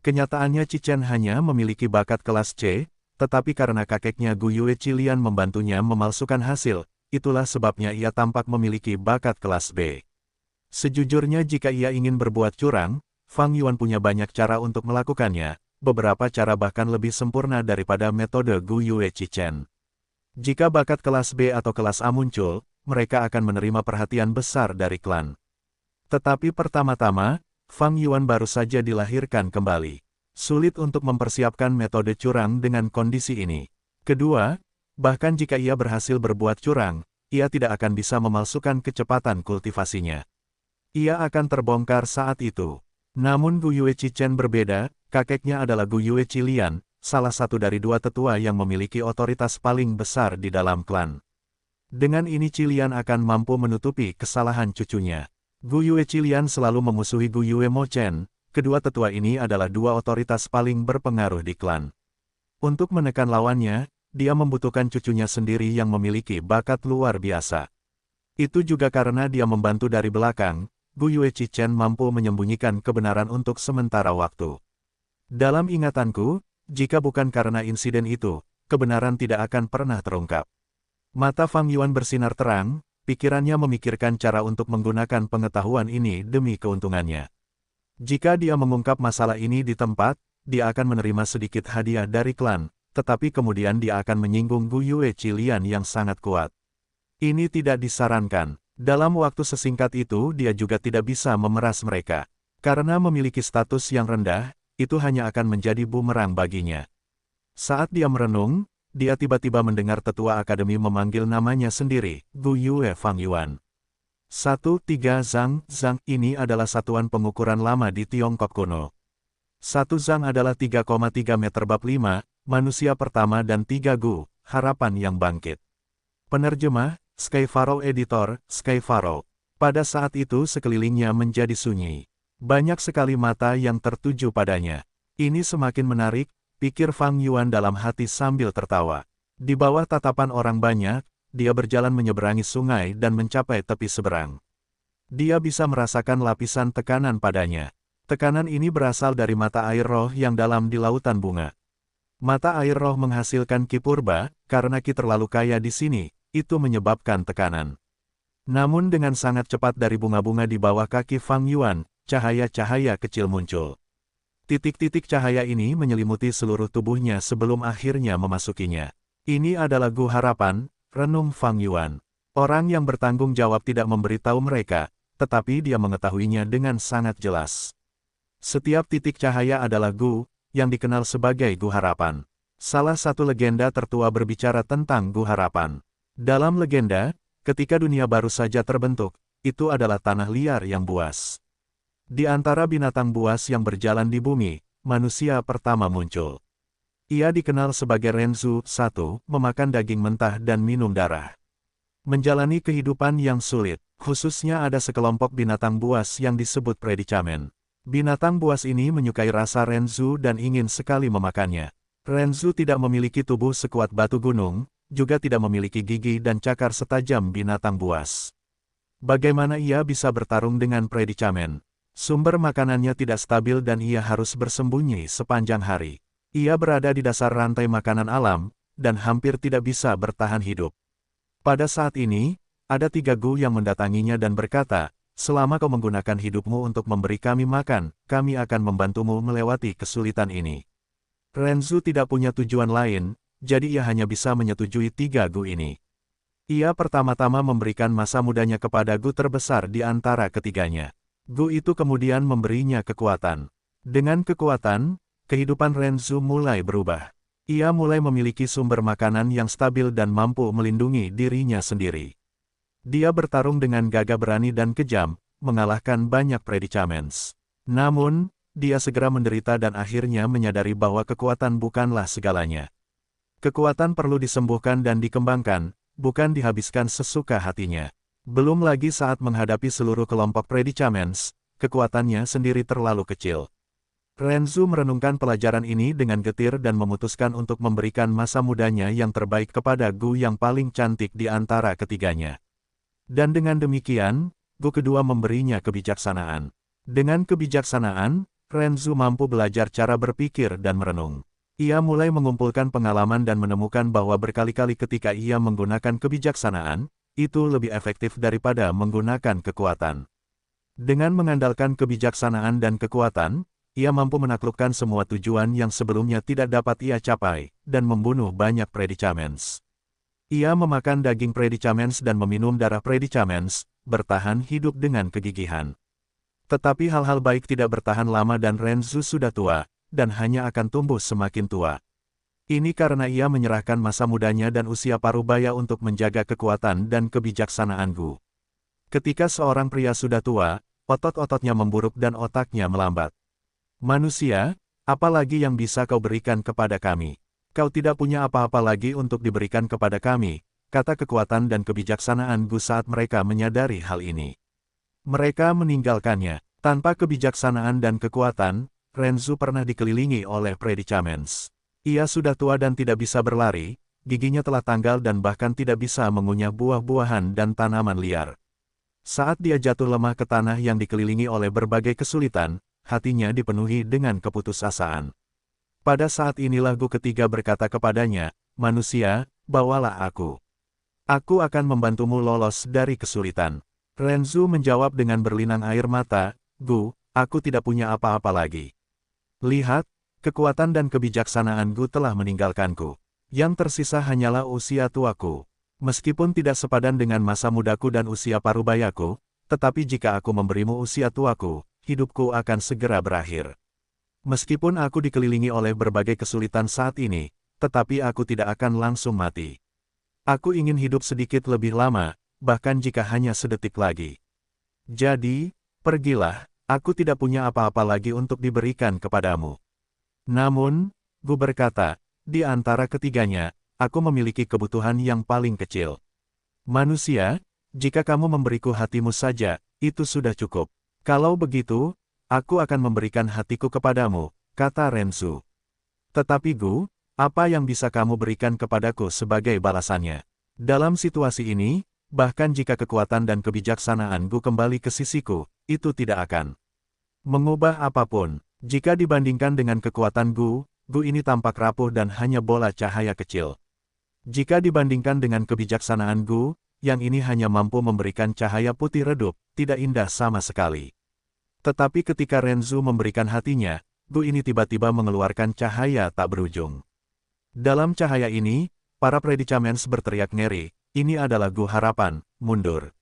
Kenyataannya Qichen hanya memiliki bakat kelas C, tetapi karena kakeknya Gu Yue Qilian membantunya memalsukan hasil, itulah sebabnya ia tampak memiliki bakat kelas B. Sejujurnya jika ia ingin berbuat curang, Fang Yuan punya banyak cara untuk melakukannya, beberapa cara bahkan lebih sempurna daripada metode Gu Yue Qichen. Jika bakat kelas B atau kelas A muncul, mereka akan menerima perhatian besar dari klan. Tetapi pertama-tama, Fang Yuan baru saja dilahirkan kembali. Sulit untuk mempersiapkan metode curang dengan kondisi ini. Kedua, bahkan jika ia berhasil berbuat curang, ia tidak akan bisa memalsukan kecepatan kultivasinya. Ia akan terbongkar saat itu. Namun Gu Yue Qichen berbeda, kakeknya adalah Gu Yue Qilian, salah satu dari 2 tetua yang memiliki otoritas paling besar di dalam klan. Dengan ini Qilian akan mampu menutupi kesalahan cucunya. Gu Yue Qilian selalu memusuhi Gu Yue Mochen, kedua tetua ini adalah 2 otoritas paling berpengaruh di klan. Untuk menekan lawannya, dia membutuhkan cucunya sendiri yang memiliki bakat luar biasa. Itu juga karena dia membantu dari belakang, Gu Yue Qichen mampu menyembunyikan kebenaran untuk sementara waktu. Dalam ingatanku, jika bukan karena insiden itu, kebenaran tidak akan pernah terungkap. Mata Fang Yuan bersinar terang, pikirannya memikirkan cara untuk menggunakan pengetahuan ini demi keuntungannya. Jika dia mengungkap masalah ini di tempat, dia akan menerima sedikit hadiah dari klan, tetapi kemudian dia akan menyinggung Gu Yue Qilian yang sangat kuat. Ini tidak disarankan. Dalam waktu sesingkat itu dia juga tidak bisa memeras mereka. Karena memiliki status yang rendah, itu hanya akan menjadi bumerang baginya. Saat dia merenung, dia tiba-tiba mendengar tetua akademi memanggil namanya sendiri, Gu Yue Fangyuan. 1-3 Zhang, Zhang ini adalah satuan pengukuran lama di Tiongkok kuno. 1 Zhang adalah 3,3 meter bab 5, manusia pertama dan 3 Gu, harapan yang bangkit. Penerjemah, Skyfaro Editor, Skyfaro. Pada saat itu sekelilingnya menjadi sunyi. Banyak sekali mata yang tertuju padanya. Ini semakin menarik, pikir Fang Yuan dalam hati sambil tertawa. Di bawah tatapan orang banyak, dia berjalan menyeberangi sungai dan mencapai tepi seberang. Dia bisa merasakan lapisan tekanan padanya. Tekanan ini berasal dari mata air roh yang dalam di lautan bunga. Mata air roh menghasilkan ki purba, karena ki terlalu kaya di sini, itu menyebabkan tekanan. Namun dengan sangat cepat dari bunga-bunga di bawah kaki Fang Yuan, cahaya-cahaya kecil muncul. Titik-titik cahaya ini menyelimuti seluruh tubuhnya sebelum akhirnya memasukinya. Ini adalah Gu Harapan, renung Fang Yuan. Orang yang bertanggung jawab tidak memberitahu mereka, tetapi dia mengetahuinya dengan sangat jelas. Setiap titik cahaya adalah Gu, yang dikenal sebagai Gu Harapan. Salah satu legenda tertua berbicara tentang Gu Harapan. Dalam legenda, ketika dunia baru saja terbentuk, itu adalah tanah liar yang buas. Di antara binatang buas yang berjalan di bumi, manusia pertama muncul. Ia dikenal sebagai Renzu I, memakan daging mentah dan minum darah. Menjalani kehidupan yang sulit, khususnya ada sekelompok binatang buas yang disebut predicamen. Binatang buas ini menyukai rasa Renzu dan ingin sekali memakannya. Renzu tidak memiliki tubuh sekuat batu gunung, juga tidak memiliki gigi dan cakar setajam binatang buas. Bagaimana ia bisa bertarung dengan predicamen? Sumber makanannya tidak stabil dan ia harus bersembunyi sepanjang hari. Ia berada di dasar rantai makanan alam, dan hampir tidak bisa bertahan hidup. Pada saat ini, ada 3 Gu yang mendatanginya dan berkata, selama kau menggunakan hidupmu untuk memberi kami makan, kami akan membantumu melewati kesulitan ini. Renzu tidak punya tujuan lain, jadi ia hanya bisa menyetujui 3 Gu ini. Ia pertama-tama memberikan masa mudanya kepada Gu terbesar di antara ketiganya. Gu itu kemudian memberinya kekuatan. Dengan kekuatan, kehidupan Renzu mulai berubah. Ia mulai memiliki sumber makanan yang stabil dan mampu melindungi dirinya sendiri. Dia bertarung dengan gagah berani dan kejam, mengalahkan banyak predicaments. Namun, dia segera menderita dan akhirnya menyadari bahwa kekuatan bukanlah segalanya. Kekuatan perlu disembuhkan dan dikembangkan, bukan dihabiskan sesuka hatinya. Belum lagi saat menghadapi seluruh kelompok predicaments, kekuatannya sendiri terlalu kecil. Renzu merenungkan pelajaran ini dengan getir dan memutuskan untuk memberikan masa mudanya yang terbaik kepada Gu yang paling cantik di antara ketiganya. Dan dengan demikian, Gu kedua memberinya kebijaksanaan. Dengan kebijaksanaan, Renzu mampu belajar cara berpikir dan merenung. Ia mulai mengumpulkan pengalaman dan menemukan bahwa berkali-kali ketika ia menggunakan kebijaksanaan, itu lebih efektif daripada menggunakan kekuatan. Dengan mengandalkan kebijaksanaan dan kekuatan, ia mampu menaklukkan semua tujuan yang sebelumnya tidak dapat ia capai, dan membunuh banyak predicaments. Ia memakan daging predicaments dan meminum darah predicaments, bertahan hidup dengan kegigihan. Tetapi hal-hal baik tidak bertahan lama dan Renzu sudah tua, dan hanya akan tumbuh semakin tua. Ini karena ia menyerahkan masa mudanya dan usia parubaya untuk menjaga kekuatan dan kebijaksanaan Gu. Ketika seorang pria sudah tua, otot-ototnya memburuk dan otaknya melambat. Manusia, apa lagi yang bisa kau berikan kepada kami? Kau tidak punya apa-apa lagi untuk diberikan kepada kami, kata kekuatan dan kebijaksanaan Gu saat mereka menyadari hal ini. Mereka meninggalkannya. Tanpa kebijaksanaan dan kekuatan, Renzu pernah dikelilingi oleh predicaments. Ia sudah tua dan tidak bisa berlari, giginya telah tanggal dan bahkan tidak bisa mengunyah buah-buahan dan tanaman liar. Saat dia jatuh lemah ke tanah yang dikelilingi oleh berbagai kesulitan, hatinya dipenuhi dengan keputusasaan. Pada saat inilah Gu ketiga berkata kepadanya, manusia, bawalah aku. Aku akan membantumu lolos dari kesulitan. Renzu menjawab dengan berlinang air mata, Gu, aku tidak punya apa-apa lagi. Lihat, kekuatan dan kebijaksanaan Gu telah meninggalkanku. Yang tersisa hanyalah usia tuaku. Meskipun tidak sepadan dengan masa mudaku dan usia parubayaku, tetapi jika aku memberimu usia tuaku, hidupku akan segera berakhir. Meskipun aku dikelilingi oleh berbagai kesulitan saat ini, tetapi aku tidak akan langsung mati. Aku ingin hidup sedikit lebih lama, bahkan jika hanya sedetik lagi. Jadi, pergilah, aku tidak punya apa-apa lagi untuk diberikan kepadamu. Namun, Gu berkata, di antara ketiganya, aku memiliki kebutuhan yang paling kecil. Manusia, jika kamu memberiku hatimu saja, itu sudah cukup. Kalau begitu, aku akan memberikan hatiku kepadamu, kata Renzu. Tetapi Gu, apa yang bisa kamu berikan kepadaku sebagai balasannya? Dalam situasi ini, bahkan jika kekuatan dan kebijaksanaan Gu kembali ke sisiku, itu tidak akan mengubah apapun. Jika dibandingkan dengan kekuatan Gu ini tampak rapuh dan hanya bola cahaya kecil. Jika dibandingkan dengan kebijaksanaan Gu, yang ini hanya mampu memberikan cahaya putih redup, tidak indah sama sekali. Tetapi ketika Renzu memberikan hatinya, Gu ini tiba-tiba mengeluarkan cahaya tak berujung. Dalam cahaya ini, para Predicaments berteriak ngeri, ini adalah Gu harapan, mundur.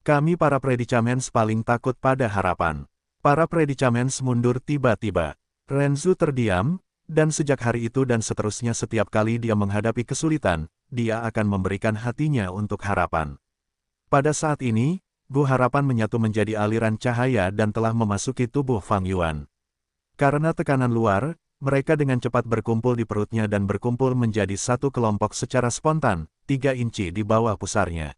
Kami para Predicaments paling takut pada harapan. Para Predicaments mundur tiba-tiba. Renzu terdiam, dan sejak hari itu dan seterusnya setiap kali dia menghadapi kesulitan, dia akan memberikan hatinya untuk harapan. Pada saat ini, Gu harapan menyatu menjadi aliran cahaya dan telah memasuki tubuh Fang Yuan. Karena tekanan luar, mereka dengan cepat berkumpul di perutnya dan berkumpul menjadi satu kelompok secara spontan, 3 inci di bawah pusarnya.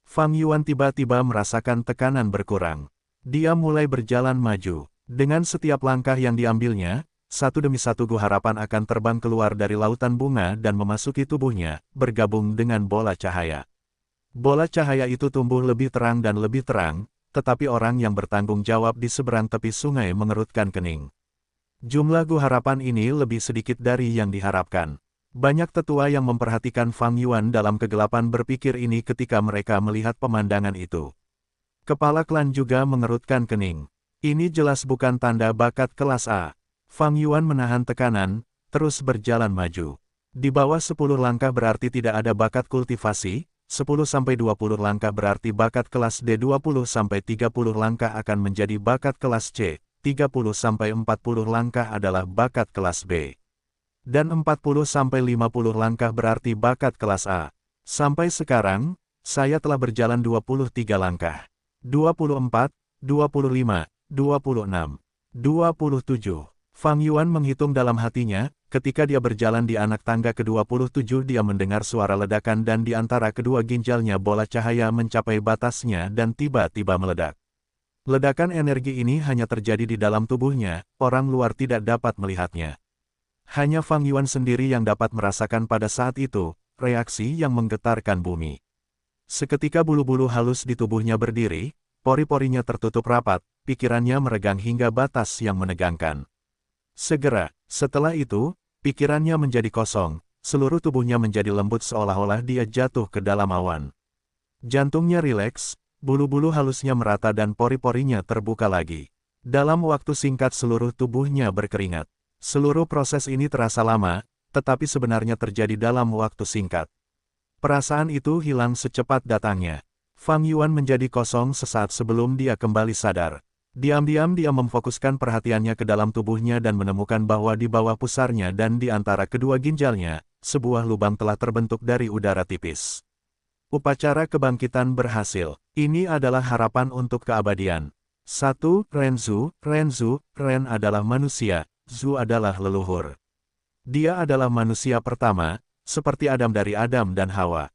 Fang Yuan tiba-tiba merasakan tekanan berkurang. Dia mulai berjalan maju. Dengan setiap langkah yang diambilnya, satu demi satu Gu harapan akan terbang keluar dari lautan bunga dan memasuki tubuhnya, bergabung dengan bola cahaya. Bola cahaya itu tumbuh lebih terang dan lebih terang, tetapi orang yang bertanggung jawab di seberang tepi sungai mengerutkan kening. Jumlah Gu harapan ini lebih sedikit dari yang diharapkan. Banyak tetua yang memperhatikan Fang Yuan dalam kegelapan berpikir ini ketika mereka melihat pemandangan itu. Kepala klan juga mengerutkan kening. Ini jelas bukan tanda bakat kelas A. Fang Yuan menahan tekanan, terus berjalan maju. Di bawah 10 langkah berarti tidak ada bakat kultivasi, 10-20 langkah berarti bakat kelas D, 20-30 langkah akan menjadi bakat kelas C, 30-40 langkah adalah bakat kelas B. Dan 40-50 langkah berarti bakat kelas A. Sampai sekarang, saya telah berjalan 23 langkah. 24, 25, 26, 27. Fang Yuan menghitung dalam hatinya, ketika dia berjalan di anak tangga ke-27 dia mendengar suara ledakan dan di antara kedua ginjalnya bola cahaya mencapai batasnya dan tiba-tiba meledak. Ledakan energi ini hanya terjadi di dalam tubuhnya, orang luar tidak dapat melihatnya. Hanya Fang Yuan sendiri yang dapat merasakan pada saat itu, reaksi yang menggetarkan bumi. Seketika bulu-bulu halus di tubuhnya berdiri, pori-porinya tertutup rapat, pikirannya meregang hingga batas yang menegangkan. Segera, setelah itu, pikirannya menjadi kosong, seluruh tubuhnya menjadi lembut seolah-olah dia jatuh ke dalam awan. Jantungnya rileks, bulu-bulu halusnya merata dan pori-porinya terbuka lagi. Dalam waktu singkat seluruh tubuhnya berkeringat. Seluruh proses ini terasa lama, tetapi sebenarnya terjadi dalam waktu singkat. Perasaan itu hilang secepat datangnya. Fang Yuan menjadi kosong sesaat sebelum dia kembali sadar. Diam-diam dia memfokuskan perhatiannya ke dalam tubuhnya dan menemukan bahwa di bawah pusarnya dan di antara kedua ginjalnya, sebuah lubang telah terbentuk dari udara tipis. Upacara kebangkitan berhasil. Ini adalah harapan untuk keabadian. 1. Renzu, Ren adalah manusia, Zu adalah leluhur. Dia adalah manusia pertama, seperti Adam dari Adam dan Hawa.